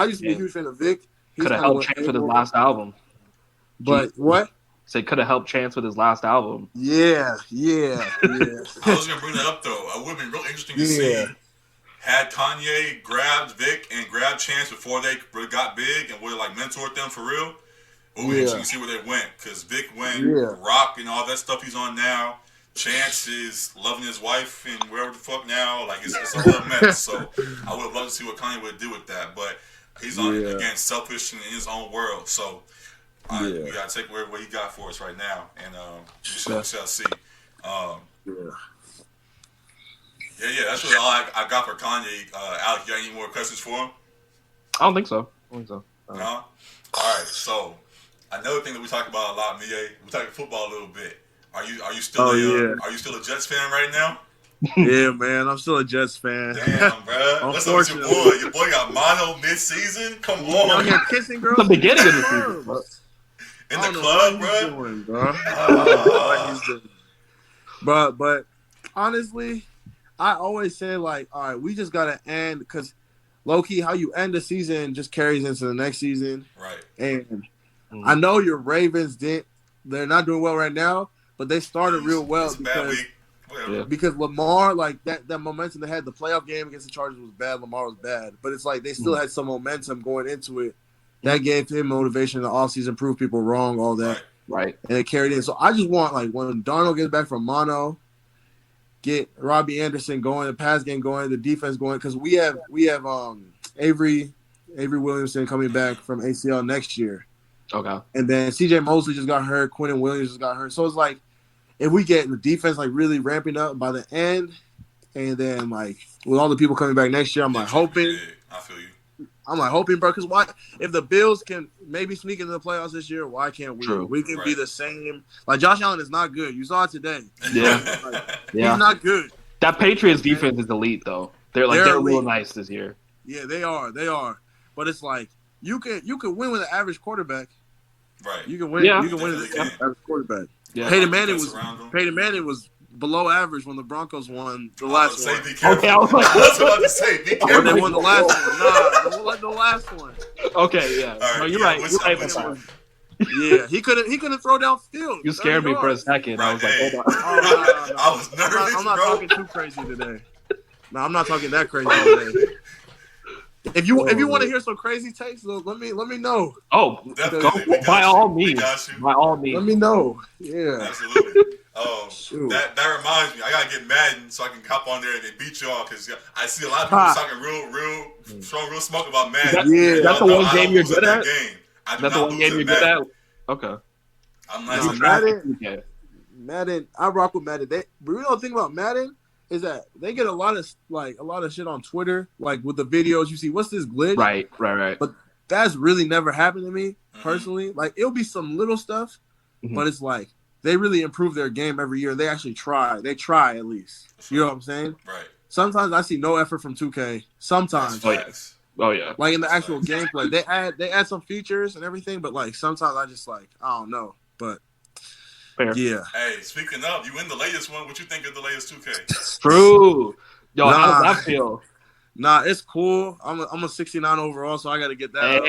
used to be a huge fan of Vic. Could have helped Chance with his last album. But what? So he could have helped Chance with his last album. Yeah. I was gonna bring that up though. It would have been real interesting to see had Kanye grabbed Vic and grabbed Chance before they got big and would have like mentored them for real. It would be interesting to see where they went because Vic went rock and all that stuff he's on now. Chance is loving his wife and wherever the fuck now. Like it's a whole mess. So I would have loved to see what Kanye would do with that, but he's on again selfish in his own world. So. We gotta take what he got for us right now, and we shall see. That's really all I got for Kanye. Alec, you got any more questions for him? I don't think so. No. All right. So another thing that we talk about a lot, Miye, we talk football a little bit. Are you still a Jets fan right now? Yeah, man, I'm still a Jets fan. Damn, bro. What's up with your boy? Your boy got mono mid-season? Come on. Out here kissing girls. The beginning of the season, bro. In the club, bro. But honestly, I always say like, all right, we just gotta end because low key, how you end the season just carries into the next season. Right. And I know your Ravens they're not doing well right now, but they started real well because Lamar, like that momentum they had, the playoff game against the Chargers was bad. Lamar was bad, but it's like they still had some momentum going into it. That gave him motivation in the offseason, prove people wrong, all that. Right. And it carried in. So I just want, like, when Darnold gets back from mono, get Robbie Anderson going, the pass game going, the defense going, because we have Avery Williamson coming back from ACL next year. Okay. And then CJ Mosley just got hurt, Quentin Williams just got hurt. So it's like, if we get the defense like really ramping up by the end, and then like with all the people coming back next year, I'm like hoping. I feel you. I'm like hoping, bro, because why? If the Bills can maybe sneak into the playoffs this year, why can't we? True. We can be the same. Like Josh Allen is not good. You saw it today. Yeah, He's not good. That Patriots defense is elite, though. They're real nice this year. Yeah, they are. But it's like you can win with an average quarterback. Right. You can win. Yeah. You can win with an average quarterback. Yeah. Peyton Manning was below average when the Broncos won the last one. Okay, I was about to say, be careful. When they won the last one. The last one. Okay, yeah. Right, no, you're right. Yeah, he couldn't throw downfield. You scared me for a second. Right, I was like, hold on. I was nervous. I'm not talking too crazy today. No, I'm not talking that crazy today. If you want to hear some crazy takes, let me know. Oh, by all means. By all means. Let me know. Yeah. Absolutely. That reminds me. I gotta get Madden so I can hop on there and beat y'all because I see a lot of people talking showing real smoke about Madden. That's the one game you're good at. That's the one game you're good at. Okay. I'm not. Madden. I rock with Madden. But you know the thing about Madden is that they get a lot of shit on Twitter, like with the videos. You see, what's this glitch? Right. But that's really never happened to me personally. Like it'll be some little stuff, but it's like they really improve their game every year. They actually try. They try at least. You know what I'm saying? Right. Sometimes I see no effort from 2K. Sometimes. Oh yeah. Like in the actual gameplay, they add some features and everything, but like sometimes I just like I don't know, but. Fair. Yeah. Hey, speaking of, you win the latest one. What you think of the latest 2K? True. Yo, how does that feel? Nah, it's cool. I'm a 69 overall, so I got to get that up.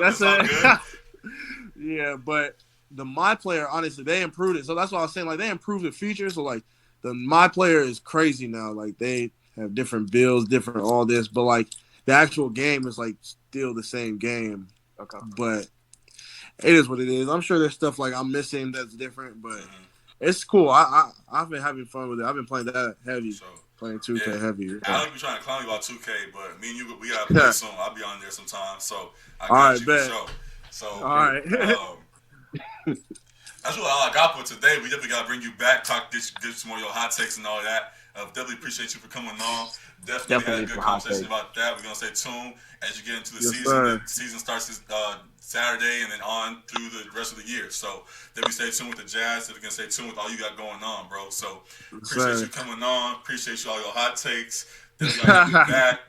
That's all good. Yeah, but the My Player, honestly, they improved it. So that's why I was saying, like, they improved the features. So, like, the My Player is crazy now. Like, they have different builds, different all this. But, like, the actual game is, like, still the same game. Okay. But it is what it is. I'm sure there's stuff, like, I'm missing that's different. But it's cool. I've been having fun with it. I've been playing that heavy. So, playing 2K heavy. Yeah. Alec be trying to clown you about 2K, but me and you, we got to play soon. I'll be on there sometime. So, I got you for sure. So, all right. That's really all I got for today. We definitely got to bring you back, get some more of your hot takes and all that. Definitely appreciate you for coming on. Definitely had a good conversation about that. We're going to stay tuned as you get into the season. The season starts this Saturday and then on through the rest of the year. So definitely stay tuned with the Jazz. Definitely going to stay tuned with all you got going on, bro. So appreciate you coming on. Appreciate you all your hot takes. Definitely got to get back.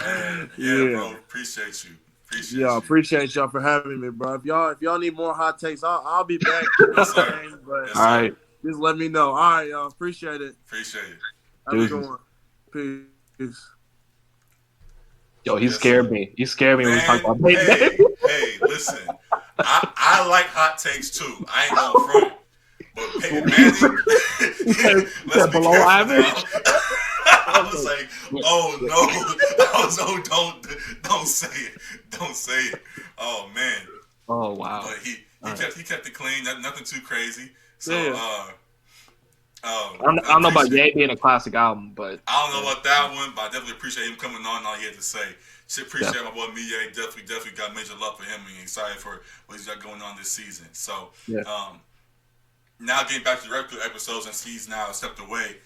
And bro, appreciate you. Appreciate y'all for having me, bro. If y'all need more hot takes, I'll be back. Yes, sir. But all right. Just let me know. All right, y'all. Appreciate it. Appreciate it. Have a good one. Peace. Yo, he scared me. He scared me when we talked about Hey, listen. I like hot takes too. I ain't going front. But Peyton Manning, let's be below average. I was like, oh no. Don't say it. Don't say it. Oh man. Oh wow. But he kept it clean. Nothing too crazy. So I don't know about Ye being a classic album, but I don't know about that one, but I definitely appreciate him coming on and all he had to say. Appreciate my boy Miye. Definitely got major love for him and excited for what he's got going on this season. So now getting back to the regular episodes and he's now stepped away.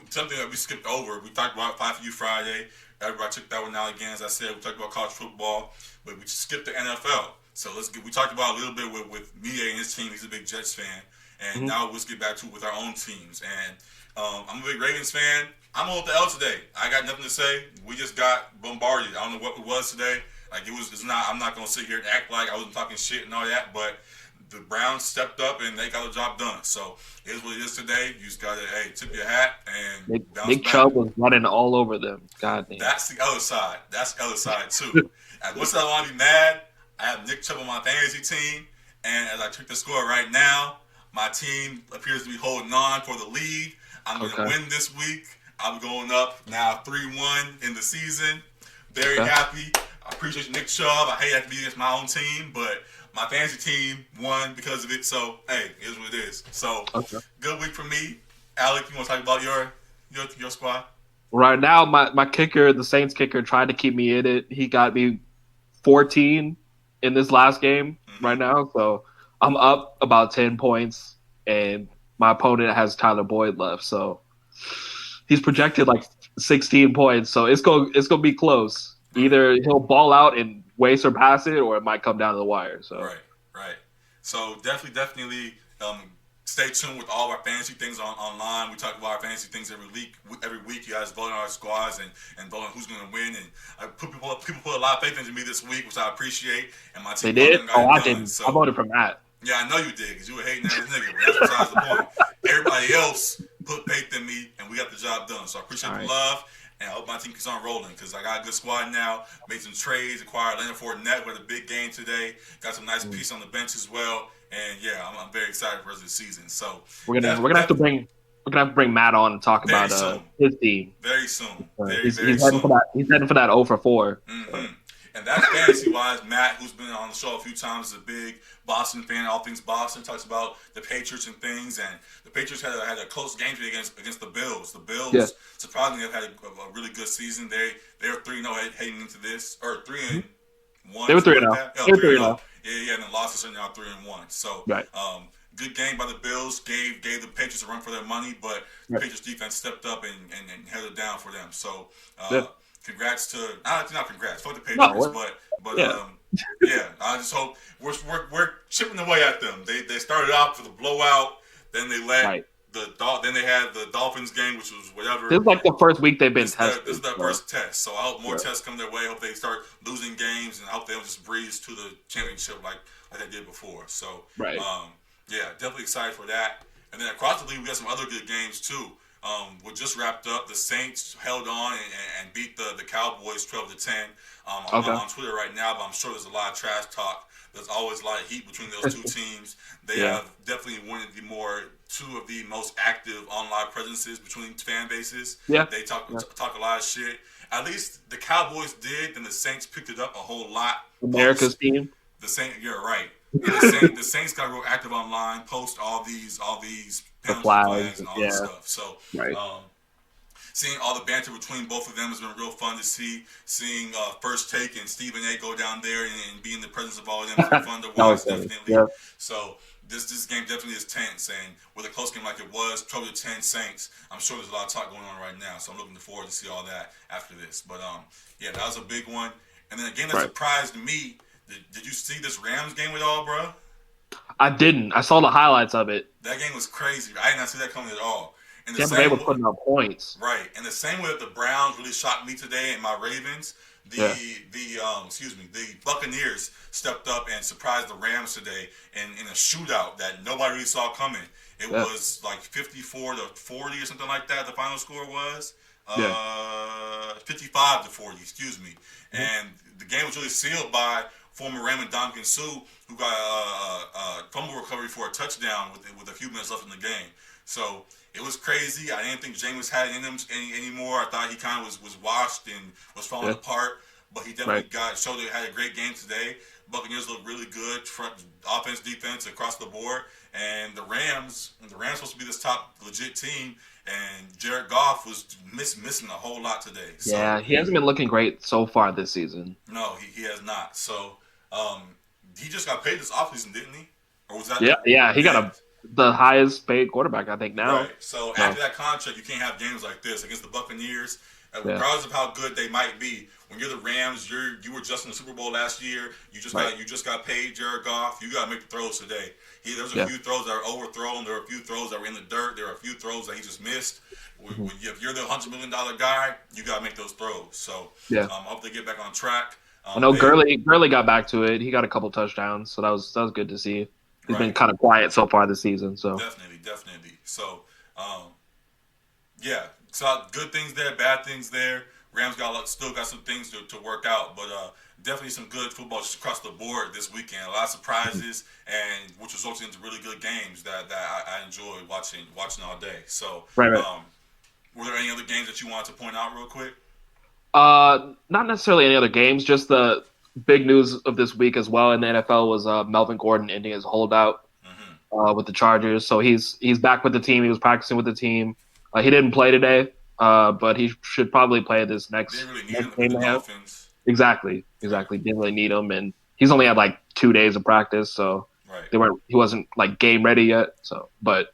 Something that we skipped over. We talked about Fight for You Friday. Everybody took that one out again. As I said, we talked about college football, but we skipped the NFL. So we talked about a little bit with Miye and his team. He's a big Jets fan. And now let's get back to with our own teams. And I'm a big Ravens fan. I'm on the L today. I got nothing to say. We just got bombarded. I don't know what it was today. Like it's not. I'm not gonna sit here and act like I wasn't talking shit and all that. But the Browns stepped up and they got the job done. So it is what it is today. You just gotta tip your hat and Nick Chubb was running all over them. God damn. That's the other side. That's the other side too. As much as I want to be mad, I have Nick Chubb on my fantasy team, and as I check the score right now, my team appears to be holding on for the lead. I'm going to win this week. I'm going up now 3-1 in the season. Very happy. I appreciate you, Nick Chubb. I hate I have to be against my own team, but my fantasy team won because of it. So, hey, it is what it is. So, good week for me. Alec, you want to talk about your squad? Right now, my kicker, the Saints kicker, tried to keep me in it. He got me 14 in this last game right now. So, I'm up about 10 points, and my opponent has Tyler Boyd left. So, he's projected like 16 points. So, it's gonna be close. Either he'll ball out and way surpass it, or it might come down to the wire. So right. So definitely stay tuned with all of our fantasy things online. We talk about our fantasy things every week. Every week, you guys vote on our squads and vote on who's going to win. And people put a lot of faith into me this week, which I appreciate. And my team they did. I didn't. So, I voted for Matt. Yeah, I know you did because you were hating ass nigga. But that's besides the point. Everybody else put faith in me, and we got the job done. So I appreciate the love. And I hope my team keeps on rolling because I got a good squad now. Made some trades, acquired Leonard Fournette with a big game today. Got some nice pieces on the bench as well. And yeah, I'm very excited for the rest of the season. So we're gonna have to bring Matt on and talk about his team very soon. He's heading for that 0 for 4. Mm-hmm. And that's fantasy wise. Matt, who's been on the show a few times, is a big Boston fan. All things Boston, talks about the Patriots and things. And the Patriots had a close game today against the Bills. The Bills surprisingly have had a really good season. They're 3-0 heading into this, or 3-1. They were 3-0. They were 3-0. Yeah, and the losses are now 3-1. So good game by the Bills. Gave the Patriots a run for their money, but the Patriots defense stepped up and held it down for them. So congrats to not congrats, fuck the Patriots, but I just hope we're chipping away at them. They started off with a blowout, then they let then they had the Dolphins game, which was whatever. This is like the first week they've been tested. This is their first test, so I hope more tests come their way. I hope they start losing games, and I hope they'll just breeze to the championship like they did before. So definitely excited for that. And then across the league, we got some other good games too. were just wrapped up. The Saints held on and beat the Cowboys 12-10. Okay. I'm on Twitter right now, but I'm sure there's a lot of trash talk. There's always a lot of heat between those two teams. They have definitely one of two of the most active online presences between fan bases. Yeah. They talk a lot of shit. At least the Cowboys did, and the Saints picked it up a whole lot. America's team. The Saints, you're right. The Saints got real active online, post all these penalty flags and all this stuff. So, seeing all the banter between both of them has been real fun to see. Seeing First Take and Stephen A. go down there and be in the presence of all of them has been fun to watch, definitely. Yeah. So this game definitely is tense, and with a close game like it was, 12-10 Saints, I'm sure there's a lot of talk going on right now. So I'm looking forward to see all that after this. But that was a big one. And then a game that surprised me. Did you see this Rams game at all, bro? I didn't. I saw the highlights of it. That game was crazy. I did not see that coming at all. And they were putting up points. Right. And the same way that the Browns really shocked me today and my Ravens, the Buccaneers stepped up and surprised the Rams today in a shootout that nobody really saw coming. It was like 54-40 or something like that. The final score was 55-40. Excuse me. And the game was really sealed by former Raymond Dominican Sue, who got a fumble recovery for a touchdown with a few minutes left in the game. So it was crazy. I didn't think Jameis had it in him anymore. I thought he kind of was washed and was falling apart. But he definitely showed that he had a great game today. Buccaneers looked really good, front offense, defense across the board. And the Rams supposed to be this top legit team. And Jared Goff was missing a whole lot today. So, yeah, he hasn't been looking great so far this season. No, he has not. So he just got paid this offseason, didn't he? Or was that? Yeah, he got the highest paid quarterback, I think, now. Right. So after that contract, you can't have games like this against the Buccaneers. Regardless of how good they might be, when you're the Rams, you were just in the Super Bowl last year. You just got paid Jared Goff. You got to make the throws today. There's a few throws that are overthrown. There are a few throws that were in the dirt. There are a few throws that he just missed. If you're the $100 million guy, you got to make those throws. So I hope they get back on track. I know Gurley got back to it. He got a couple touchdowns, so that was good to see. He's been kind of quiet so far this season. So definitely. So so good things there, bad things there. Rams still got some things to work out, but definitely some good football just across the board this weekend. A lot of surprises, and which resulted into really good games that I enjoyed watching all day. So, were there any other games that you wanted to point out real quick? Not necessarily any other games. Just the big news of this week as well in the NFL was Melvin Gordon ending his holdout with the Chargers. So he's back with the team. He was practicing with the team. He didn't play today, but he should probably play this next game. Exactly. Didn't really need him, and he's only had like 2 days of practice, so he wasn't like game ready yet. So, but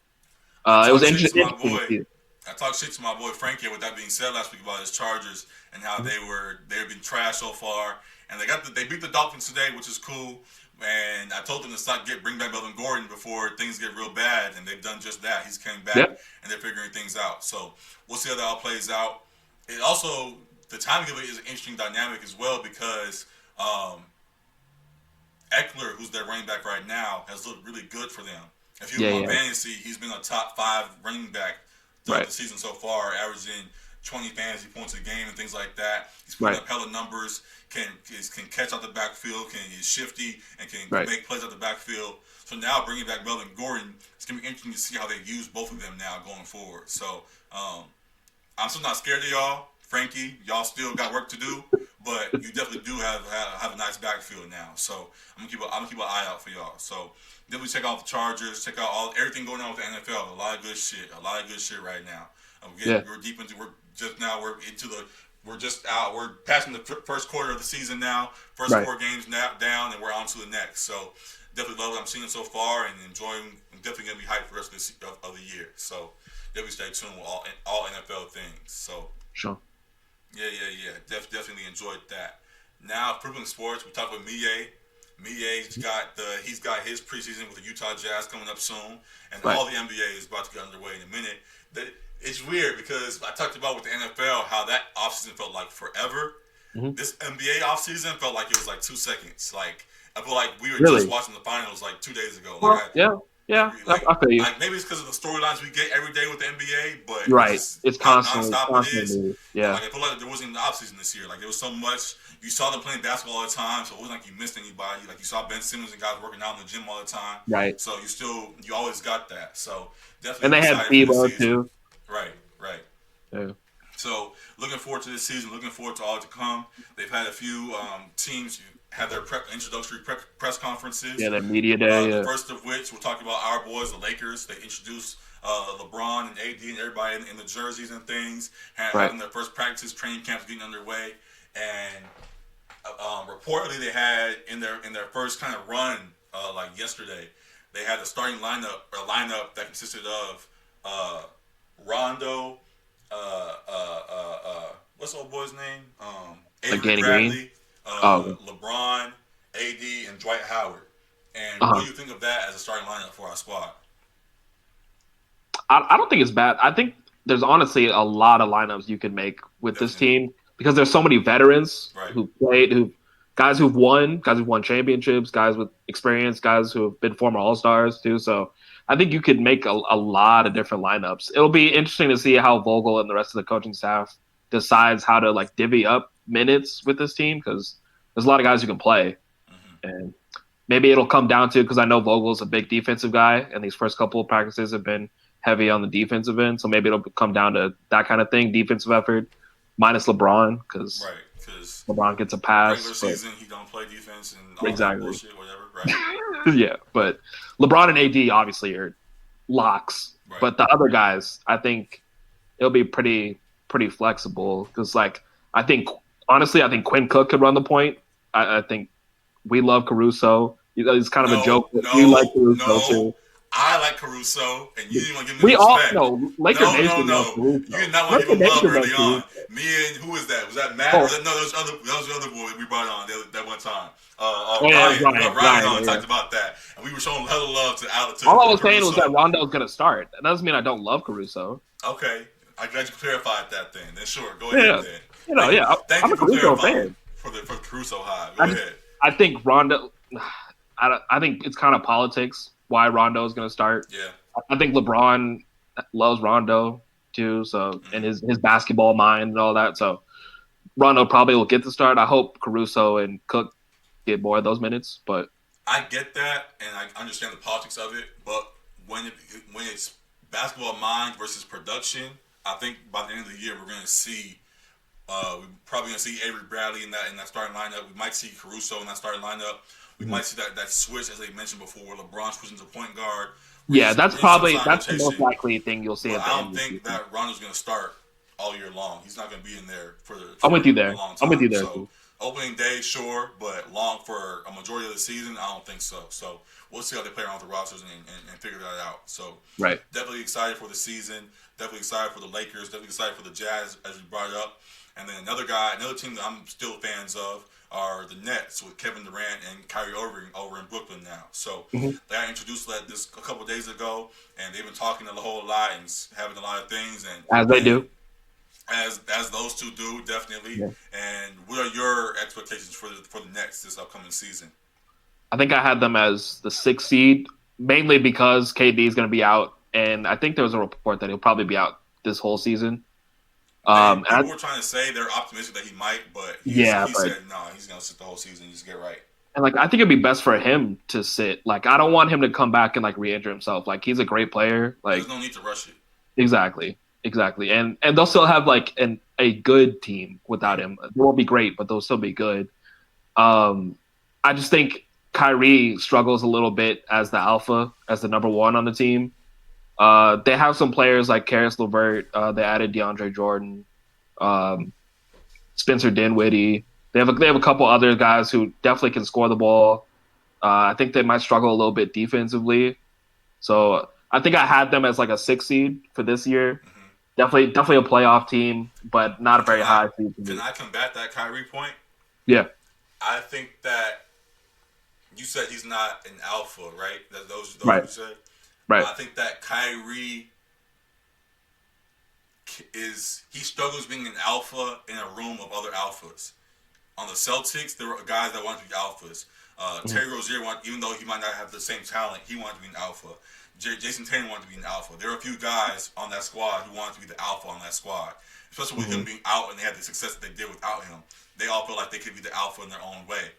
it was interesting. I talked shit to my boy Frankie with that being said last week about his Chargers and how they've been trash so far, and they beat the Dolphins today, which is cool. And I told them to bring back Melvin Gordon before things get real bad, and they've done just that. He's came back, and they're figuring things out. So we'll see how that all plays out. It also, the timing of it is an interesting dynamic as well because Eckler, who's their running back right now, has looked really good for them. If you look on fantasy, he's been a top 5 running back throughout the season so far, averaging 20 fantasy points a game and things like that. He's putting up hella numbers, can catch out the backfield, is shifty, and can make plays out the backfield. So now bringing back Melvin Gordon, it's going to be interesting to see how they use both of them now going forward. So I'm still not scared of y'all. Frankie, y'all still got work to do, but you definitely do have a nice backfield now. So I'm gonna keep an eye out for y'all. So definitely check out the Chargers, check out everything going on with the NFL. A lot of good shit right now. We're passing the first quarter of the season now. First 4 games down, and we're on to the next. So definitely love what I'm seeing so far and enjoying. I'm definitely gonna be hyped for the rest of the year. So definitely stay tuned with all NFL things. So sure. Yeah. Definitely enjoyed that. Now, Brooklyn sports. We talked with Miye. Miye's got his preseason with the Utah Jazz coming up soon, and all the NBA is about to get underway in a minute. It's weird because I talked about with the NFL how that offseason felt like forever. Mm-hmm. This NBA offseason felt like it was like 2 seconds. Like I feel like we were just watching the finals like 2 days ago. Yeah, I feel you. Like maybe it's because of the storylines we get every day with the NBA, but right, it's constantly nonstop. It is. Yeah, Like I feel like there wasn't in the offseason this year. Like there was so much. You saw them playing basketball all the time, so it wasn't like you missed anybody. Like you saw Ben Simmons and guys working out in the gym all the time. right. So you always got that. So definitely. And they had Debo too. Right. Yeah. So looking forward to this season. Looking forward to all to come. They've had a few teams have their introductory press conferences. Yeah, their media day. The first of which we're talking about our boys, the Lakers. They introduced LeBron and AD and everybody in the jerseys and things, having their first practices, training camps getting underway, and reportedly they had in their first kind of run, like yesterday, they had a starting lineup that consisted of Rondo, what's the old boy's name? Avery Bradley. LeBron, AD, and Dwight Howard. And what do you think of that as a starting lineup for our squad? I don't think it's bad. I think there's honestly a lot of lineups you can make with this team because there's so many veterans who played, guys who've won championships, guys with experience, guys who have been former All-Stars too. So I think you could make a lot of different lineups. It'll be interesting to see how Vogel and the rest of the coaching staff decides how to like divvy up minutes with this team because there's a lot of guys who can play, and maybe it'll come down to because I know Vogel's a big defensive guy, and these first couple of practices have been heavy on the defensive end. So maybe it'll come down to that kind of thing, defensive effort, minus LeBron because LeBron gets a pass. Regular season, he don't play defense and all exactly that bullshit, whatever. Right? Yeah, but LeBron and AD obviously are locks, but the other guys, I think it'll be pretty flexible because like I think Quinn Cook could run the point. I think we love Caruso. He's kind of a joke. We like Caruso too. I like Caruso, and you didn't want to give him we respect. all know. Laker Nation loves Caruso. You did not want to give him love early on. Me and who was that? Was that Matt? Or that was the other boy we brought on that one time. Ryan talked about that, and we were showing hella love to Alec. All I was saying was that Rondo's going to start. That doesn't mean I don't love Caruso. Okay, I'm glad you clarified that thing. Then sure, go ahead. Then. Thank you for Caruso fan for the Caruso high. Go ahead. I think Rondo. I think it's kind of politics why Rondo is going to start. Yeah. I think LeBron loves Rondo too, so and his basketball mind and all that. So Rondo probably will get the start. I hope Caruso and Cook get more of those minutes, but I get that and I understand the politics of it. But when it's basketball mind versus production, I think by the end of the year we're going to see. We're probably going to see Avery Bradley in that starting lineup. We might see Caruso in that starting lineup. We might see that switch, as they mentioned before, where LeBron switching to point guard. Yeah, that's the most likely thing you'll see. But I don't think that Rondo's going to start all year long. He's not going to be in there for I'm with you there. A long time. I'm with you there. So, opening day, sure, but long for a majority of the season, I don't think so. So we'll see how they play around with the rosters and figure that out. So definitely excited for the season. Definitely excited for the Lakers. Definitely excited for the Jazz, as we brought it up. And then another team that I'm still fans of are the Nets with Kevin Durant and Kyrie Irving over in Brooklyn now. So they got introduced this a couple of days ago, and they've been talking a whole lot and having a lot of things. And as they do. As those two do, definitely. Yeah. And what are your expectations for the Nets this upcoming season? I think I had them as the 6th seed, mainly because KD is going to be out, and I think there was a report that he'll probably be out this whole season. People were trying to say they're optimistic that he might, but he said no, he's going to sit the whole season and just get right. And I think it'd be best for him to sit. I don't want him to come back and re-injure himself. He's a great player. There's no need to rush it. Exactly. And they'll still have a good team without him. They won't be great, but they'll still be good. I just think Kyrie struggles a little bit as the alpha, as the number one on the team. They have some players like Karis LeVert. They added DeAndre Jordan, Spencer Dinwiddie. They have a couple other guys who definitely can score the ball. I think they might struggle a little bit defensively. So I think I had them as a 6th seed for this year. Mm-hmm. Definitely a playoff team, but not a very high seed. Can I combat that Kyrie point? Yeah. I think that you said he's not an alpha, right? Those right. You said? Right. I think that Kyrie he struggles being an alpha in a room of other alphas. On the Celtics, there were guys that wanted to be alphas. Terry Rozier, even though he might not have the same talent, he wanted to be an alpha. Jason Tatum wanted to be an alpha. There were a few guys on that squad who wanted to be the alpha on that squad, especially with him being out and they had the success that they did without him. They all feel like they could be the alpha in their own way.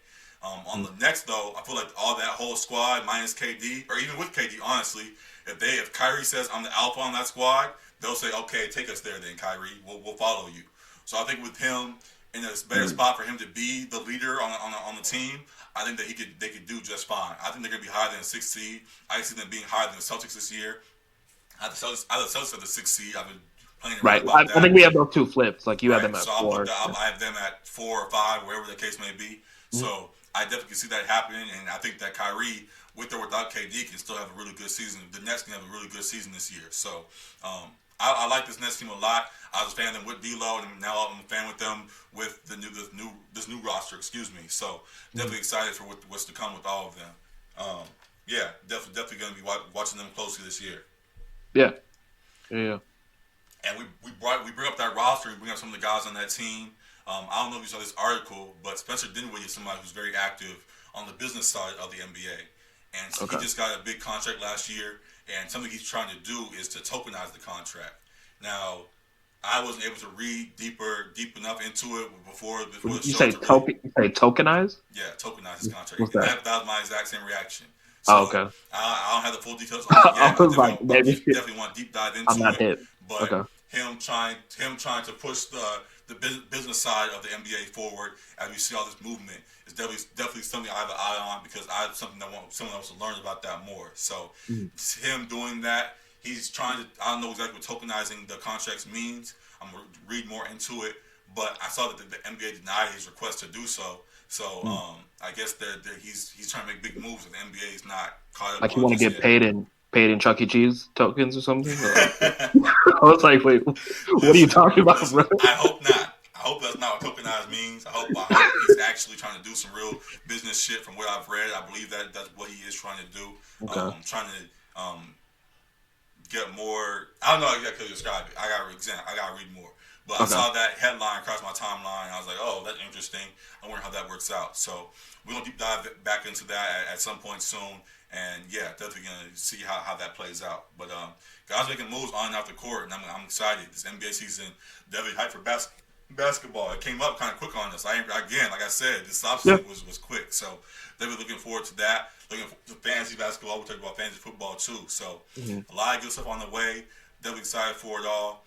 On the Nets, though, I feel like all that whole squad, minus KD, or even with KD, honestly, if Kyrie says I'm the alpha on that squad, they'll say, okay, take us there then, Kyrie. We'll follow you. So I think with him in a better spot for him to be the leader on the team, I think that they could do just fine. I think they're going to be higher than a 6th seed. I see them being higher than the Celtics this year. I have the Celtics at the 6th seed. I've been playing around about that. I think we have those two flips. Like you have them at so 4. I have them at 4 or 5, wherever the case may be. So I definitely can see that happening, and I think that Kyrie, with or without KD, can still have a really good season. The Nets can have a really good season this year. So I like this Nets team a lot. I was a fan of them with D'Lo, and now I'm a fan with them with this new roster. Excuse me. So definitely excited for what's to come with all of them. Yeah, definitely going to be watching them closely this year. Yeah. And we bring up that roster and bring up some of the guys on that team. I don't know if you saw this article, but Spencer Dinwiddie is somebody who's very active on the business side of the NBA. And so he just got a big contract last year, and something he's trying to do is to tokenize the contract. Now, I wasn't able to read deep enough into it before the show. You say tokenize? Yeah, tokenize his contract. That was my exact same reaction. So okay. I don't have the full details on it yet. I definitely want to deep dive into I'm not it. hip. But him trying to push the business side of the NBA forward, as we see all this movement, is definitely something I have an eye on, because I have something someone else to learn about that more. So him doing that, he's trying to. I don't know exactly what tokenizing the contracts means. I'm gonna read more into it, but I saw that the NBA denied his request to do so. So I guess that he's trying to make big moves, and the NBA is not caught up. Like you want to get paid in Chuck E. Cheese tokens or something? I was like, wait, what are you talking about, bro? I hope not. I hope that's not what tokenized means. I hope he's actually trying to do some real business shit. From what I've read, I believe that's what he is trying to do. Trying to get more. I don't know how exactly to describe it. I gotta read more. But I saw that headline across my timeline, and I was like, oh, that's interesting. I wonder how that works out. So we're going to deep dive back into that at some point soon. And, yeah, definitely going to see how that plays out. But guys making moves on and off the court, and I'm excited. This NBA season, definitely hyped for basketball. It came up kind of quick on us. Like I said, this offseason was quick. So definitely looking forward to that. Looking forward to fantasy basketball. We'll talk about fantasy football, too. So a lot of good stuff on the way. Definitely excited for it all.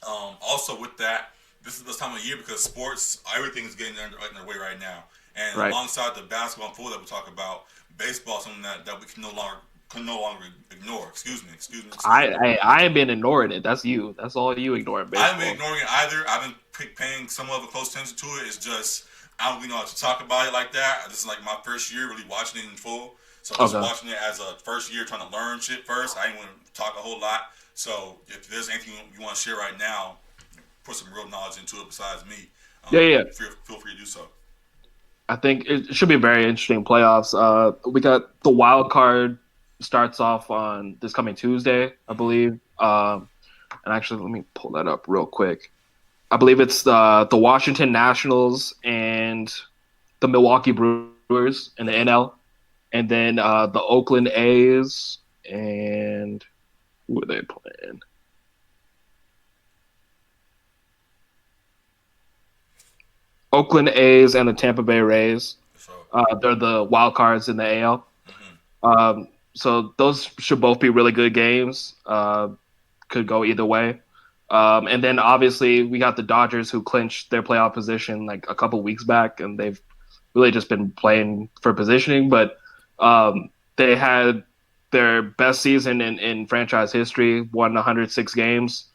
Also with that, this is this time of year because sports, everything's getting in their way right now. And alongside the basketball and football that we talk about, baseball is something that we can no longer ignore. Excuse me. I ain't been ignoring it. That's you. That's all you ignoring. Baseball. I haven't been ignoring it either. I've been paying somewhat of a close attention to it. It's just I don't really know how to talk about it like that. This is like my first year really watching it in full. So I'm just watching it as a first year, trying to learn shit first. I ain't want to talk a whole lot. So if there's anything you want to share right now, put some real knowledge into it besides me. Feel free to do so. I think it should be very interesting playoffs. We got the wild card starts off on this coming Tuesday, I believe. And actually, let me pull that up real quick. I believe it's the Washington Nationals and the Milwaukee Brewers in the NL, and then the Oakland A's and who are they playing? Oakland A's and the Tampa Bay Rays. They're the wild cards in the AL. So those should both be really good games. Could go either way. And then obviously we got the Dodgers who clinched their playoff position like a couple weeks back, and they've really just been playing for positioning. But they had their best season in franchise history, won 106 games.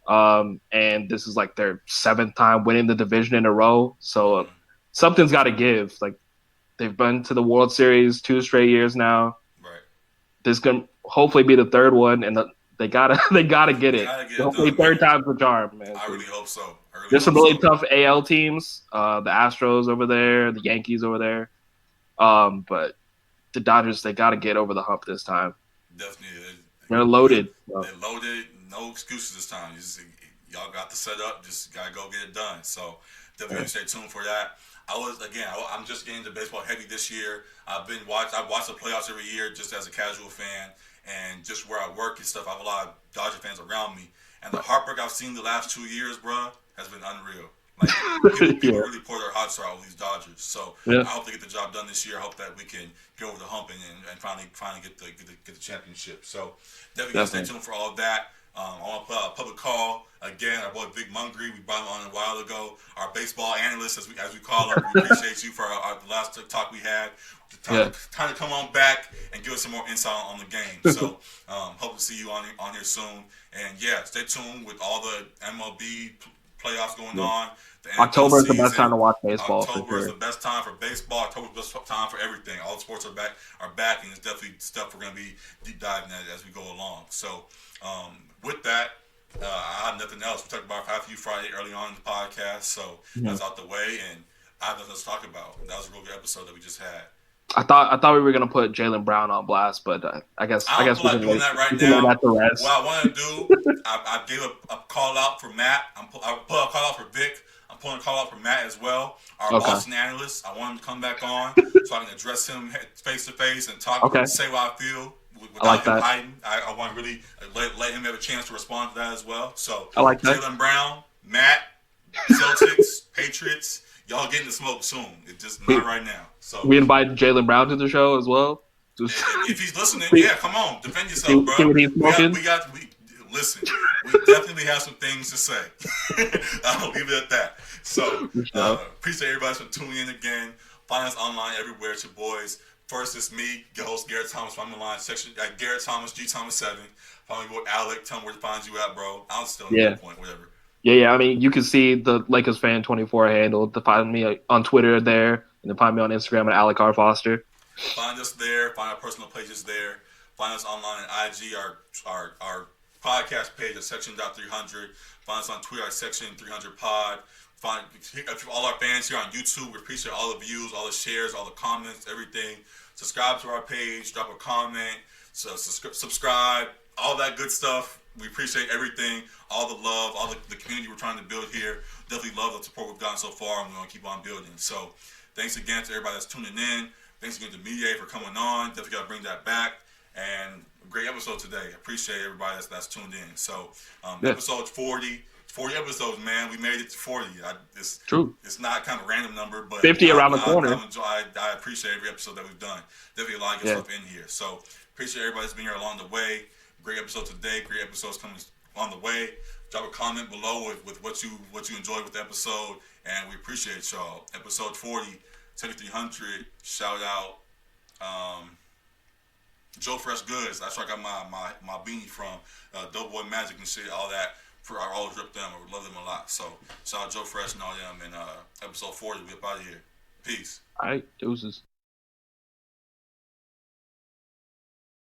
And this is like their 7th time winning the division in a row. So something's got to give. Like they've been to the World Series 2 straight years now. Right. This can hopefully be the 3rd one, and they gotta get it. Hopefully 3rd time's the charm, man. I really hope so. There's some really tough AL teams. The Astros over there, the Yankees over there. But the Dodgers, they gotta get over the hump this time. Definitely. They're loaded. They're loaded. No excuses this time. Y'all got the setup. Just gotta go get it done. So Definitely stay tuned for that. I'm just getting into baseball heavy this year. I watch the playoffs every year just as a casual fan, and just where I work and stuff. I have a lot of Dodger fans around me, and the heartbreak I've seen the last 2 years, bro, has been unreal. Like people really pour their hearts out with these Dodgers. So I hope they get the job done this year. I hope that we can get over the hump and finally get the championship. So definitely stay tuned for all of that. I want to put out a public call again. Our boy Vic Mungry, we brought him on a while ago. Our baseball analyst, as we call him. We appreciate you for the last talk we had. Time to come on back and give us some more insight on the game. So hope to see you on here soon. And stay tuned with all the MLB playoffs going on. October is the best time to watch baseball. October is the best time for baseball. October is the best time for everything. All the sports are back, and it's definitely stuff we're going to be deep diving at as we go along. So with that, I have nothing else. We talked about Happy Friday early on in the podcast, so that's out the way, and I have nothing else to talk about. That was a real good episode that we just had. I thought we were gonna put Jaylen Brown on blast, but I guess I don't feel like doing that right now. What I want to do, I gave a call out for Matt. I put a call out for Vic. I'm pulling a call out for Matt as well, our Boston analyst. I want him to come back on so I can address him face to face and talk, say what I feel without him hiding. I want to really let him have a chance to respond to that as well. So I like that. Jaylen Brown, Matt, Celtics, Patriots. Y'all getting the smoke soon. It's just not right now. So we invited Jaylen Brown to the show as well. If he's listening, come on, defend yourself, bro. Listen. We definitely have some things to say. I'll leave it at that. So appreciate everybody for tuning in again. Find us online everywhere. It's your boys. First, it's me, your host Garrett Thomas. Find me online section at Garrett Thomas G Thomas 7. Find me with Alec. Tell me where to find you at, bro. I'll still know the point, whatever. Yeah. I mean, you can see the Lakers fan 24 handle. To find me on Twitter there, and then find me on Instagram at Alec Foster. Find us there. Find our personal pages there. Find us online at IG, our podcast page at Section.300. Find us on Twitter at Section.300pod. Find all our fans here on YouTube. We appreciate all the views, all the shares, all the comments, everything. Subscribe to our page. Drop a comment. Subscribe. All that good stuff. We appreciate everything, all the love, all the community we're trying to build here. Definitely love the support we've gotten so far, and we're going to keep on building. So thanks again to everybody that's tuning in. Thanks again to Miye for coming on. Definitely got to bring that back. And great episode today. Appreciate everybody that's tuned in. So episode 40 episodes, man. We made it to 40. It's true. It's not kind of a random number, but 50 around the corner. I appreciate every episode that we've done. Definitely a lot of good stuff in here. So appreciate everybody that's been here along the way. Great episode today. Great episodes coming on the way. Drop a comment below with what you enjoyed with the episode, and we appreciate y'all. Episode 40, Section.300. Shout out Joe Fresh Goods. That's where I got my beanie from. Dope Boy Magic and shit. All that. I always rip them. I love them a lot. So shout out Joe Fresh and all them. And episode 40, we up out of here. Peace. All right, deuces.